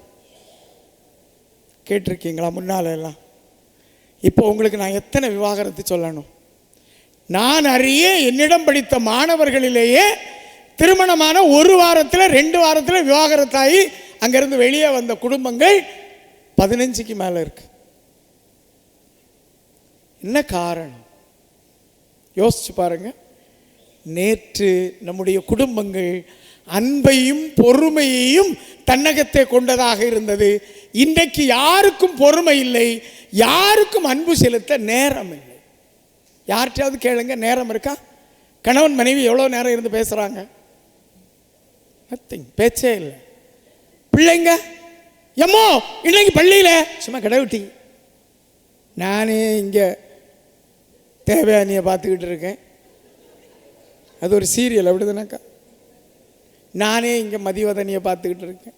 கேட்டிருக்கீங்களா? முன்னால் எல்லாம். இப்போ உங்களுக்கு நான் எத்தனை விவாகரத்து சொல்லணும்? நான் அறிய என்னிடம் படித்த மாணவர்களிலேயே திருமணமான 1 வாரத்தில் 2 வாரத்தில் விவாகரத்தாகி அங்கேருந்து வெளியே வந்த குடும்பங்கள் 15க்கு மேலே இருக்கு. என்ன காரணம்? யோசிச்சு பாருங்க. நேற்று நம்முடைய குடும்பங்கள் அன்பையும் பொறுமையையும் தன்னகத்தை கொண்டதாக இருந்தது. இன்றைக்கு யாருக்கும் பொறுமை இல்லை, யாருக்கும் அன்பு செலுத்த நேரம் இல்லை. யார்கிட்டயாவது கேளுங்க, நேரம் இருக்கா? கணவன் மனைவி எவ்வளோ நேரம் இருந்து பேசுகிறாங்க? நத்திங், பேச்சே இல்லை. பிள்ளைங்க, எம்மோ இன்னைக்கு பள்ளியில் சும்மா கடவுட்டி, நானே இங்கே தேவயானியை பார்த்துக்கிட்டு இருக்கேன், அது ஒரு சீரியல் அப்படிதானக்கா, நானே இங்கே மதிவதனியை பார்த்துக்கிட்டு இருக்கேன்.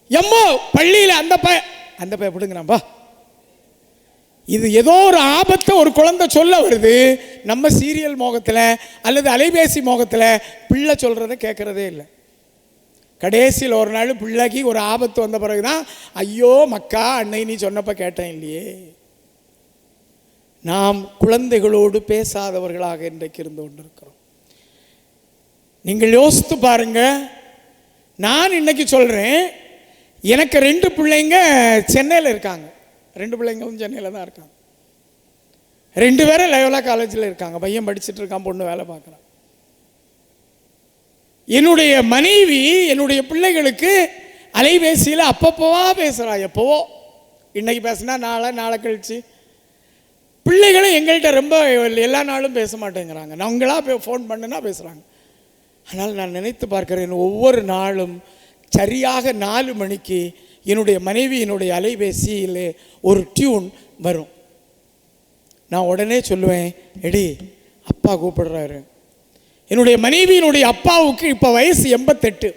எம்மோ பள்ளியில் அந்த பைய பிடுங்கிறான்பா. இது ஏதோ ஒரு ஆபத்தை ஒரு குழந்தை சொல்ல வருது. நம்ம சீரியல் மோகத்தில் அல்லது அலைபேசி மோகத்தில் பிள்ளை சொல்கிறத கேட்குறதே இல்லை. கடைசியில் ஒரு நாள் பிள்ளைக்கு ஒரு ஆபத்து வந்த பிறகுதான், ஐயோ மக்கா அன்னை நீ சொன்னப்ப கேட்டேன் இல்லையே. நாம் குழந்தைகளோடு பேசாதவர்களாக இன்றைக்கு இருந்து கொண்டிருக்கிறோம். நீங்கள் யோசித்து பாருங்க. நான் இன்னைக்கு சொல்கிறேன், எனக்கு 2 பிள்ளைங்க சென்னையில் இருக்காங்க. 2 பிள்ளைங்களும் சென்னையில் தான் இருக்காங்க. 2 பேரும் லயோலா காலேஜில் இருக்காங்க. பையன் படிச்சுட்டு இருக்கான், பொண்ணு வேலை பார்க்குறான். என்னுடைய மனைவி என்னுடைய பிள்ளைகளுக்கு அலைபேசியில் அப்பப்போவா பேசுகிறா. எப்போவோ இன்னைக்கு பேசுனா நாளை கழிச்சு. பிள்ளைகளும் எங்கள்கிட்ட ரொம்ப எல்லா நாளும் பேச மாட்டேங்கிறாங்க. நாங்களா ஃபோன் பண்ணுனா பேசுகிறாங்க. ஆனால் நான் நினைத்து பார்க்கிறேன், ஒவ்வொரு நாளும் சரியாக 4 மணிக்கு என்னுடைய மனைவியினுடைய அலைபேசியில் ஒரு டியூன் வரும். நான் உடனே சொல்லுவேன், எடி அப்பா கூப்பிடுறாரு. என்னுடைய மனைவியினுடைய அப்பாவுக்கு இப்போ வயசு 88.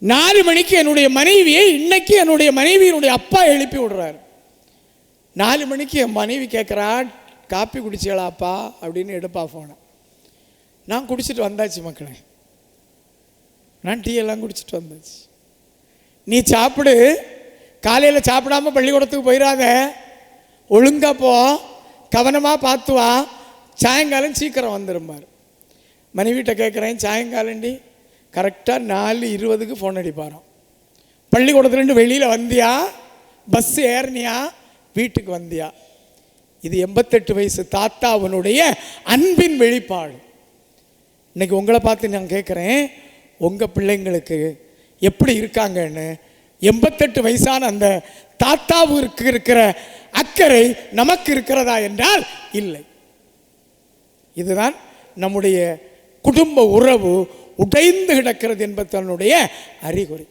4 மணிக்கு என்னுடைய மனைவியை இன்னைக்கு என்னுடைய மனைவியினுடைய அப்பா எழுப்பி விடுறாரு. 4 மணிக்கு என் மனைவி கேட்குறா, காப்பி குடிச்சிக்கலாப்பா அப்படின்னு எடுப்பா ஃபோனை. நான் குடிச்சிட்டு வந்தாச்சு மக்களே, நான் டீ எல்லாம் குடிச்சிட்டு வந்தாச்சு. நீ சாப்பிடு, காலையில் சாப்பிடாம பள்ளிக்கூடத்துக்கு போயிடாத, ஒழுங்கா போ, கவனமாக பார்த்து வா, சாயங்காலம் சீக்கிரம் வந்துருப்பார். மனைவிட்ட கேட்குறேன், சாயங்காலண்டி கரெக்டாக 4:20க்கு ஃபோன் அடிப்பாராம். பள்ளிக்கூடத்துலேருந்து வெளியில் வந்தியா, பஸ் ஏறினியா, வீட்டுக்கு வந்தியா? இது 88 வயசு தாத்தா அவனுடைய அன்பின் வெளிப்பாடு. இன்னைக்கு உங்களை பார்த்து நான் கேட்குறேன், உங்கள் பிள்ளைங்களுக்கு எப்படி இருக்காங்கன்னு. 88 வயசான அந்த தாத்தாவுக்கு இருக்கிற அக்கறை நமக்கு இருக்கிறதா என்றால் இல்லை. இதுதான் நம்முடைய குடும்ப உறவு உடைந்து கிடக்கிறது என்பது தன்னுடைய அறிகுறி.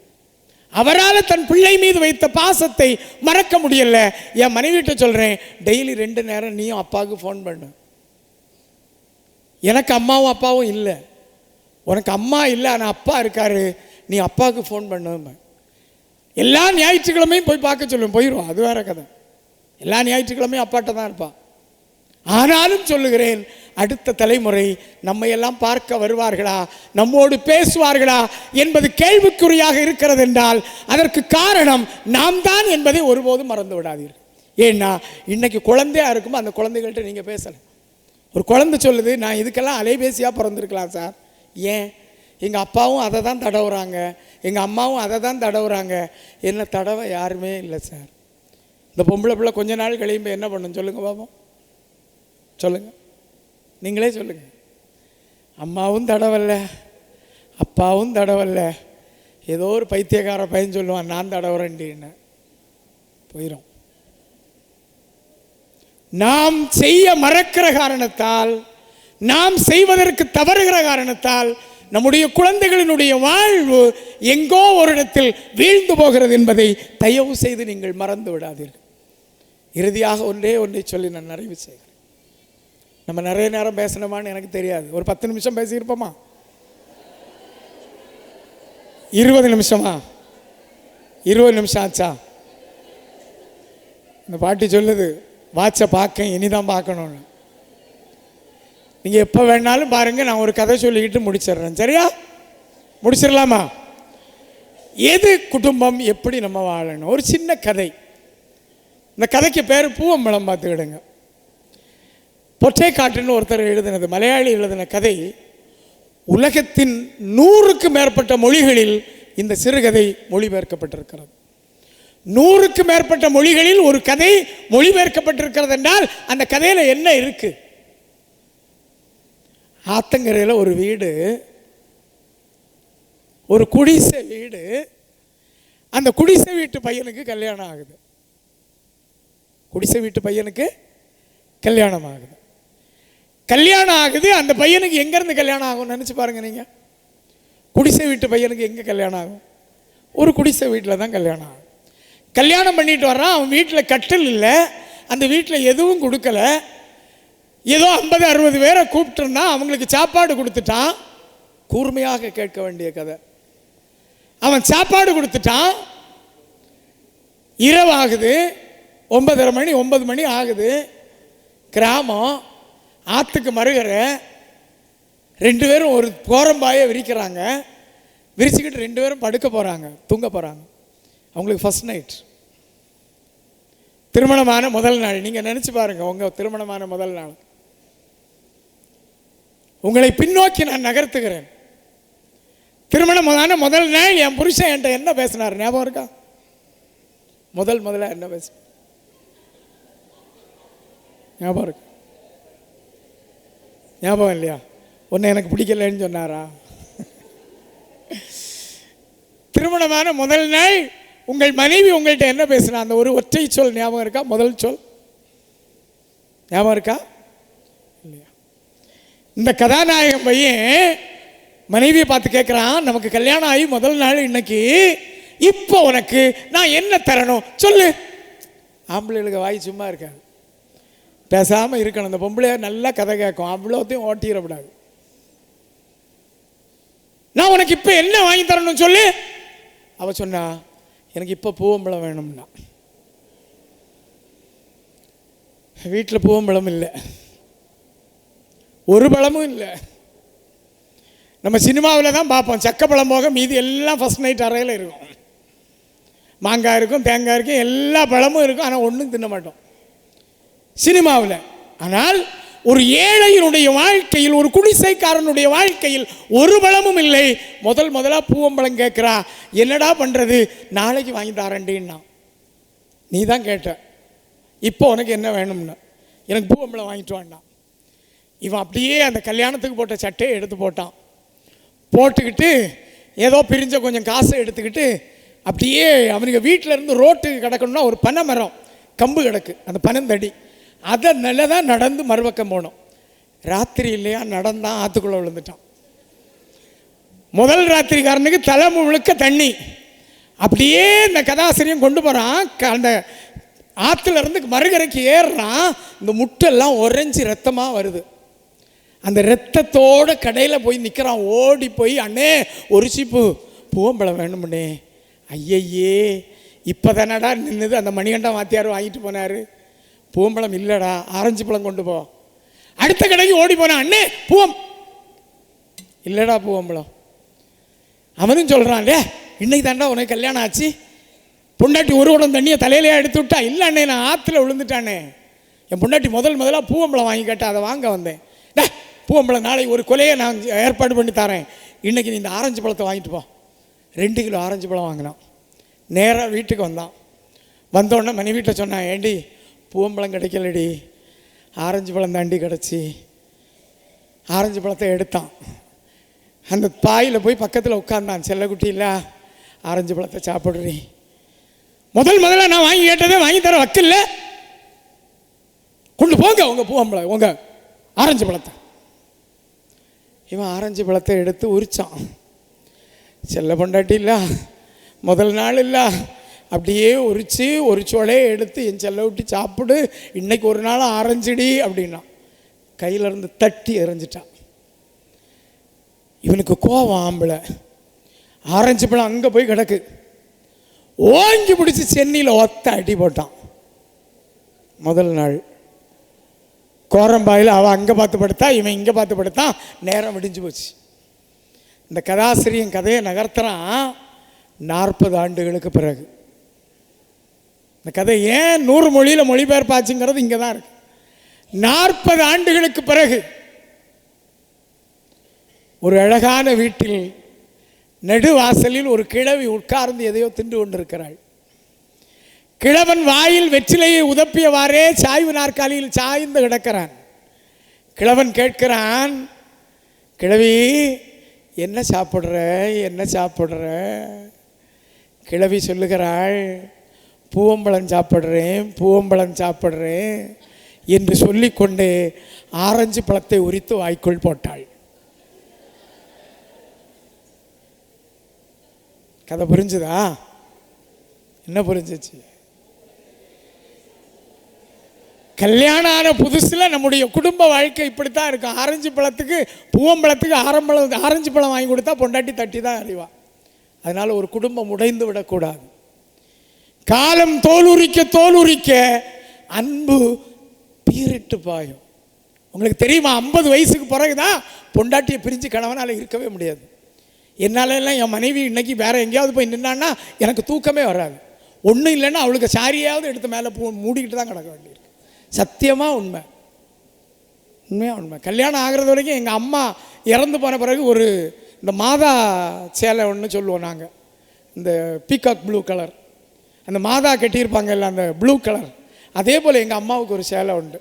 அவரால் தன் பிள்ளை மீது வைத்த பாசத்தை மறக்க முடியல. என் மனைவிட்ட சொல்கிறேன், டெய்லி 2 நேரம் நீயும் அப்பாவுக்கு ஃபோன் பண்ணு. எனக்கு அம்மாவும் அப்பாவும் இல்லை, உனக்கு அம்மா இல்லை ஆனால் அப்பா இருக்காரு, நீ அப்பாவுக்கு ஃபோன் பண்ணு. எல்லா ஞாயிற்றுக்கிழமையும் போய் பார்க்க சொல்லுவேன், போயிடுவோம், அது வேற கதை. எல்லா ஞாயிற்றுக்கிழமையும் அப்பாட்ட தான் இருப்பான். ஆனாலும் சொல்லுகிறேன், அடுத்த தலைமுறை நம்மையெல்லாம் பார்க்க வருவார்களா, நம்மோடு பேசுவார்களா என்பது கேள்விக்குறியாக இருக்கிறது என்றால் அதற்கு காரணம் நாம் தான் என்பதை ஒருபோதும் மறந்து விடாதீர்கள். ஏன்னா இன்னைக்கு குழந்தையா இருக்கும், அந்த குழந்தைகள்கிட்ட நீங்கள் பேசலாம். ஒரு குழந்தை சொல்லுது, நான் இதுக்கெல்லாம் அலைபேசியாக பிறந்திருக்கலாம் சார். ஏன்? எங்கள் அப்பாவும் அதை தான் தடவுறாங்க, எங்கள் அம்மாவும் அதை தான் தடவுறாங்க, என்ன தடவை யாருமே இல்லை சார். இந்த பொம்பளை பிள்ளை கொஞ்ச நாள் கழியும்போது என்ன பண்ணும் சொல்லுங்கள் பாப்போம், சொல்லுங்கள், நீங்களே சொல்லுங்கள். அம்மாவும் தடவல்ல, அப்பாவும் தடவல்ல, ஏதோ ஒரு பைத்தியக்கார பையன் சொல்லுவான் நான் தடவுறேன்டின்னு போயிடும். நாம் செய்ய மறக்கிற காரணத்தால், நாம் செய்வதற்கு தவறுகிற காரணத்தால் நம்முடைய குழந்தைகளினுடைய வாழ்வு எங்கோ ஒரு இடத்தில் வீழ்ந்து போகிறது என்பதை தயவு செய்து நீங்கள் மறந்து விடாதீர்கள். இறுதியாக ஒன்றை சொல்லி நான் நிறைவு செய்கிறேன். நம்ம நிறைய நேரம் பேசணுமான்னு எனக்கு தெரியாது. ஒரு 10 நிமிஷம் பேசியிருப்போமா? 20 நிமிஷமா? 20 நிமிஷம் ஆச்சா? இந்த பாட்டி சொல்லுது, வாட்சை பார்க்க இனிதான் பார்க்கணும்னு. நீங்கள் எப்போ வேணாலும் பாருங்கள், நான் ஒரு கதை சொல்லிக்கிட்டு முடிச்சிடுறேன். சரியா? முடிச்சிடலாமா? எது குடும்பம், எப்படி நம்ம வாழணும், ஒரு சின்ன கதை. இந்த கதைக்கு பேர் பூவம்பழம். பார்த்துக்கிடுங்க. பொற்றைக்காட்டுன்னு ஒருத்தர் எழுதினது, மலையாளி எழுதின கதை. உலகத்தின் 100க்கும் மேற்பட்ட மொழிகளில் இந்த சிறுகதை மொழிபெயர்க்கப்பட்டிருக்கிறது. 100க்கு மேற்பட்ட மொழிகளில் ஒரு கதை மொழிபெயர்க்கப்பட்டிருக்கிறது என்றால் அந்த கதையில் என்ன இருக்கு? ஆத்தங்கரையில் ஒரு வீடு, ஒரு குடிசை வீடு. அந்த குடிசை வீட்டு பையனுக்கு கல்யாணம் ஆகுது. குடிசை வீட்டு பையனுக்கு கல்யாணம் ஆகுது. கல்யாணம் ஆகுது. அந்த பையனுக்கு எங்கேருந்து கல்யாணம் ஆகும் நினச்சி பாருங்க நீங்கள். குடிசை வீட்டு பையனுக்கு எங்கே கல்யாணம் ஆகும்? ஒரு குடிசை வீட்டில் தான் கல்யாணம் ஆகும். கல்யாணம் பண்ணிட்டு வர்றான். அவன் வீட்டில் கட்டில் இல்லை, அந்த வீட்டில் எதுவும் கொடுக்கல. ஏதோ 50-60 பேரை கூப்பிட்டுருந்தான், அவங்களுக்கு சாப்பாடு கொடுத்துட்டான். கூர்மையாக கேட்க வேண்டிய கதை. அவன் சாப்பாடு கொடுத்துட்டான். இரவு ஆகுது, 9:30 மணி 9 மணி ஆகுது. கிராமம், ஆற்றுக்கு மறுகரை. 2 பேரும் ஒரு கோரம்பாயை விரிக்கிறாங்க. விரிச்சுக்கிட்டு 2 பேரும் படுக்க போகிறாங்க, தூங்க போகிறாங்க. அவங்களுக்கு ஃபர்ஸ்ட் நைட், திருமணமான முதல் நாள். நீங்கள் நினச்சி பாருங்கள், உங்கள் திருமணமான முதல் நாள். உங்களை பின்னோக்கி நான் நகர்த்துகிறேன். திருமணமான முதல் நாள் என் புருஷன் என்கிட்ட என்ன பேசினார் ஞாபகம் இருக்கா? முதல்ல என்ன பேச ஞாபகம் இருக்கு? ஞாபகம் இல்லையா? ஒன்று எனக்கு பிடிக்கலன்னு சொன்னாரா? திருமணமான முதல் நாள் உங்கள் மனைவி உங்கள்கிட்ட என்ன பேசினா? அந்த ஒரு ஒற்றை சொல் ஞாபகம் இருக்கா? முதல் சொல் ஞாபகம் இருக்கா இல்லையா? இந்த கதாநாயகன் பையன் மனைவியை பார்த்து கேட்குறான், நமக்கு கல்யாணம் ஆகி முதல் நாள் இன்னைக்கு, இப்போ உனக்கு நான் என்ன தரணும் சொல்லு. ஆம்பளைகளுக்கு வாய் சும்மா இருக்காது, பேசாமல் இருக்கணும். அந்த பொம்பளைய நல்லா கதை கேட்கும், அவ்வளோத்தையும் ஓட்டிடக்கூடாது. நான் உனக்கு இப்போ என்ன வாங்கி தரணும் சொல்லு. அவ சொன்னா, எனக்கு இப்போ பூவம்பழம் வேணும்னா. வீட்டில் பூவம்பழம் இல்லை, ஒரு பழமும் இல்லை. நம்ம சினிமாவில் தான் பார்ப்போம், சக்கப்பழம் போக மீதி எல்லாம் ஃபர்ஸ்ட் நைட் அறையில் இருக்கும். மாங்காய் இருக்கும், தேங்காய் இருக்கும், எல்லா பழமும் இருக்கும், ஆனால் ஒன்றும் தின்ன மாட்டோம் சினிமாவில். ஆனால் ஒரு ஏழையினுடைய வாழ்க்கையில், ஒரு குடிசைக்காரனுடைய வாழ்க்கையில் ஒரு பழமும் இல்லை. முதலாக பூவம்பழம் கேட்குறா. என்னடா பண்ணுறது? நாளைக்கு வாங்கி தரேன்டின்னா. நீ தான் கேட்ட, இப்போ உனக்கு என்ன வேணும்னா? எனக்கு பூவம்பழம் வாங்கிட்டு வாண்டாம். இவன் அப்படியே அந்த கல்யாணத்துக்கு போட்ட சட்டையை எடுத்து போட்டான். போட்டுக்கிட்டு ஏதோ பிரிஞ்ச கொஞ்சம் காசை எடுத்துக்கிட்டு அப்படியே அவனுக்கு வீட்டில் இருந்து ரோட்டுக்கு கிடக்கணும்னா ஒரு பனை மரம் கம்பு கிடக்கு, அந்த பனந்தடி, அதை நல்லதான் நடந்து மறுபக்கம் போனோம். ராத்திரி இல்லையா, நடந்தான், ஆற்றுக்குள்ளே விழுந்துட்டான். முதல் ராத்திரிக்காரனுக்கு தலை முழுக்க தண்ணி. அப்படியே இந்த கதாசிரியம் கொண்டு போகிறான். அந்த ஆற்றுல இருந்து மறுகரைக்கு ஏறுறான். இந்த முட்டெல்லாம் உறைஞ்சி ரத்தமாக வருது. அந்த ரத்தத்தோட கடையில் போய் நிற்கிறான். ஓடி போய், அண்ணே ஒரு சீப்பு பூவம்பழம் வேணும்ண்ணே. ஐயையே, இப்போ தானடா நின்றுது, அந்த மணிகண்டம் வாத்தியார் வாங்கிட்டு போனார். பூவம்பழம் இல்லைடா, ஆரஞ்சு பழம் கொண்டு போ. அடுத்த கடைக்கு ஓடி போனான். அண்ணே பூவம் இல்லைடா பூவம்பழம். அவனும் சொல்கிறான், இன்னைக்கு தாண்டா உனக்கு கல்யாணம் ஆச்சு, பொண்டாட்டி ஒரு குடம் தண்ணியை தலையிலேயே எடுத்து விட்டா. இல்லை அண்ணே, நான் ஆற்றுல விழுந்துட்டானே. என் பொண்டாட்டி முதலாக பூவம்பழம் வாங்கி கேட்டா, அதை வாங்க வந்தேன். பூவம்பழம் நாளைக்கு ஒரு கொலையை நான் ஏற்பாடு பண்ணி தரேன், இன்றைக்கி நீ இந்த ஆரஞ்சு பழத்தை வாங்கிட்டு போ. 2 கிலோ ஆரஞ்சு பழம் வாங்கினான். நேராக வீட்டுக்கு வந்தான். வந்தோடனே மனைவிட்ட சொன்னான், ஏண்டி பூவம்பழம் கிடைக்கலடி, ஆரஞ்சு பழம் தாண்டி கிடச்சி. ஆரஞ்சு பழத்தை எடுத்தான். அந்த பாயில் போய் பக்கத்தில் உட்காந்தான். செல்லக்குட்டி இல்லை, ஆரஞ்சு பழத்தை சாப்பிட்றீ. முதல்ல நான் வாங்கி கேட்டதே வாங்கி தர வக்கில்ல, கொண்டு போங்க உங்கள் பூவம்பழம், உங்கள் ஆரஞ்சு பழத்தை. இவன் ஆரஞ்சு பழத்தை எடுத்து உரிச்சான். செல்ல பொண்டாட்டி இல்லை, முதல் நாள் இல்லை, அப்படியே உரித்து ஒரு சோலையை எடுத்து என் செல்ல விட்டு சாப்பிடு, இன்னைக்கு ஒரு நாள் ஆரஞ்சுடி அப்படின்னா கையிலேருந்து தட்டி எறிஞ்சிட்டான். இவனுக்கு கோவம், ஆம்பளை. ஆரஞ்சு பழம் அங்கே போய் கிடக்கு. ஓங்கி பிடிச்சி சென்னியில் ஒத்த அடி போட்டான். முதல் நாள் கோரம்பாயில் அவள் அங்கே பார்த்து படுத்தா, இவன் இங்கே பார்த்து படுத்தான். நேரம் விடிஞ்சு போச்சு. இந்த கதாசிரியன் கதையை நகர்த்துறான் 40 ஆண்டுகளுக்கு பிறகு. இந்த கதை ஏன் 100 மொழியில் மொழிபெயர்ப்பாச்சுங்கிறது இங்கே தான் இருக்கு. 40 ஆண்டுகளுக்கு பிறகு ஒரு அழகான வீட்டில் நெடுவாசலில் ஒரு கிழவி உட்கார்ந்து எதையோ தின்று கொண்டிருக்கிறாள். கிழவன் வாயில் வெற்றிலையை உதப்பியவாறே சாய்வு நாற்காலியில் சாய்ந்து கிடக்கிறான். கிழவன் கேட்கிறான், கிழவி என்ன சாப்பிட்ற, என்ன சாப்பிட்ற? கிழவி சொல்லுகிறாள், பூவம்பழம் சாப்பிட்றேன், பூவம்பழம் சாப்பிட்றேன் என்று சொல்லிக்கொண்டு ஆரஞ்சு பழத்தை உரித்து வாய்க்குள் போட்டாள். கதை புரிஞ்சுதா? என்ன புரிஞ்சிச்சு? கல்யாணம் ஆன புதுசில் நம்முடைய குடும்ப வாழ்க்கை இப்படித்தான் இருக்கும். ஆரஞ்சு பழத்துக்கு பூவம்பழத்துக்கு ஆரஞ்சு பழம் வாங்கி கொடுத்தா பொண்டாட்டி தட்டி தான் அறிவா. அதனால் ஒரு குடும்பம் உடைந்து விடக்கூடாது. காலம் தோலுரிக்க அன்பு பீரிட்டு பாயும். உங்களுக்கு தெரியுமா, 50 வயசுக்கு பிறகுதான் பொண்டாட்டியை பிரிஞ்சு கணவனால் இருக்கவே முடியாது. என்னாலெல்லாம் என் மனைவி இன்னைக்கு வேற எங்கேயாவது போய் நின்னான்னா எனக்கு தூக்கமே வராது. ஒன்றும் இல்லைன்னா அவளுக்கு சாரியாவது எடுத்து மேலே மூடிக்கிட்டு தான் கிடக்க வேண்டியிருக்கு. சத்தியமாக உண்மை, உண்மையாக உண்மை. கல்யாணம் ஆகிறது வரைக்கும் எங்கள் அம்மா இறந்து போன பிறகு ஒரு இந்த மாதா சேலை ஒன்று சொல்லுவோம் நாங்கள், இந்த பீகாக் ப்ளூ கலர், அந்த மாதா கட்டியிருப்பாங்க இல்லை அந்த ப்ளூ கலர், அதே போல் எங்கள் அம்மாவுக்கு ஒரு சேலை உண்டு.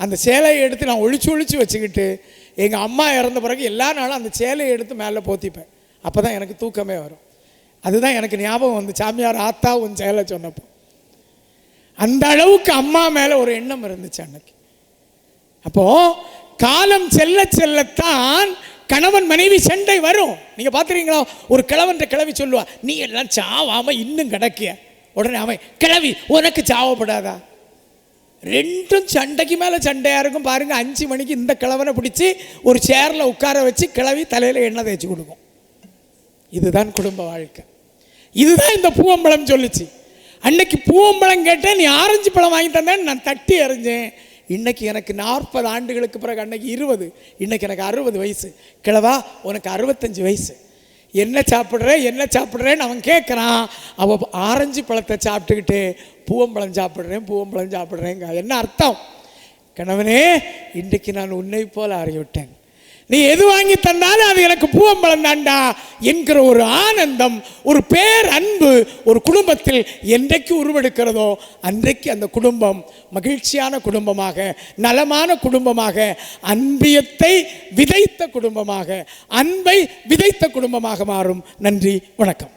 அந்த சேலையை எடுத்து நான் ஒழிச்சு வச்சுக்கிட்டு எங்கள் அம்மா இறந்த பிறகு எல்லா நாளும் அந்த சேலையை எடுத்து மேலே போத்திப்பேன். அப்போ தான் எனக்கு தூக்கமே வரும். அதுதான் எனக்கு ஞாபகம் வந்து சாமியார் ஆத்தா உன் சேலை சொன்னப்போ. அந்த அளவுக்கு அம்மா மேலே ஒரு எண்ணம் இருந்துச்சு அன்னைக்கு. அப்போது காலம் செல்லத்தான் கணவன் மனைவி சண்டை வரும். நீங்கள் பார்த்துறீங்களா, ஒரு கிழவன்ற கிழவி சொல்லுவா, நீ எல்லாம் சாவாமல் இன்னும் கிடக்கிய. உடனே அவன், கிழவி உனக்கு சாவப்படாதா? ரெண்டும் சண்டைக்கு மேலே சண்டையாக இருக்கும். பாருங்கள், 5 மணிக்கு இந்த கிழவனை பிடிச்சி ஒரு சேரில் உட்கார வச்சு கிழவி தலையில் எண்ணெய் தேய்ச்சி கொடுக்கும். இதுதான் குடும்ப வாழ்க்கை. இதுதான் இந்த பூவம்பழம் சொல்லிச்சு. அன்னைக்கு பூவம்பழம் கேட்டேன், நீ ஆரஞ்சு பழம் வாங்கி தந்தேன்னு நான் தட்டி எறிஞ்சேன். இன்னைக்கு எனக்கு 40 ஆண்டுகளுக்கு பிறகு, அன்னைக்கு 20, இன்னைக்கு எனக்கு 60 வயசு. கிழவா உனக்கு 65 வயசு. என்ன சாப்பிட்றேன்னு அவன் கேட்குறான். அவள் ஆரஞ்சு பழத்தை சாப்பிட்டுக்கிட்டு பூவம்பழம் சாப்பிட்றேங்க. என்ன அர்த்தம்? கணவனே, இன்றைக்கு நான் உன்னை போல அறிவிட்டேன். நீ எது வாங்கி தந்தாலும் அது எனக்கு பூவம்பழம் தாண்டா என்கிற ஒரு ஆனந்தம், ஒரு பேர் அன்பு ஒரு குடும்பத்தில் என்றைக்கு உருவெடுக்கிறதோ அன்றைக்கு அந்த குடும்பம் மகிழ்ச்சியான குடும்பமாக, நலமான குடும்பமாக, அன்பியத்தை விதைத்த குடும்பமாக, அன்பை விதைத்த குடும்பமாக மாறும். நன்றி, வணக்கம்.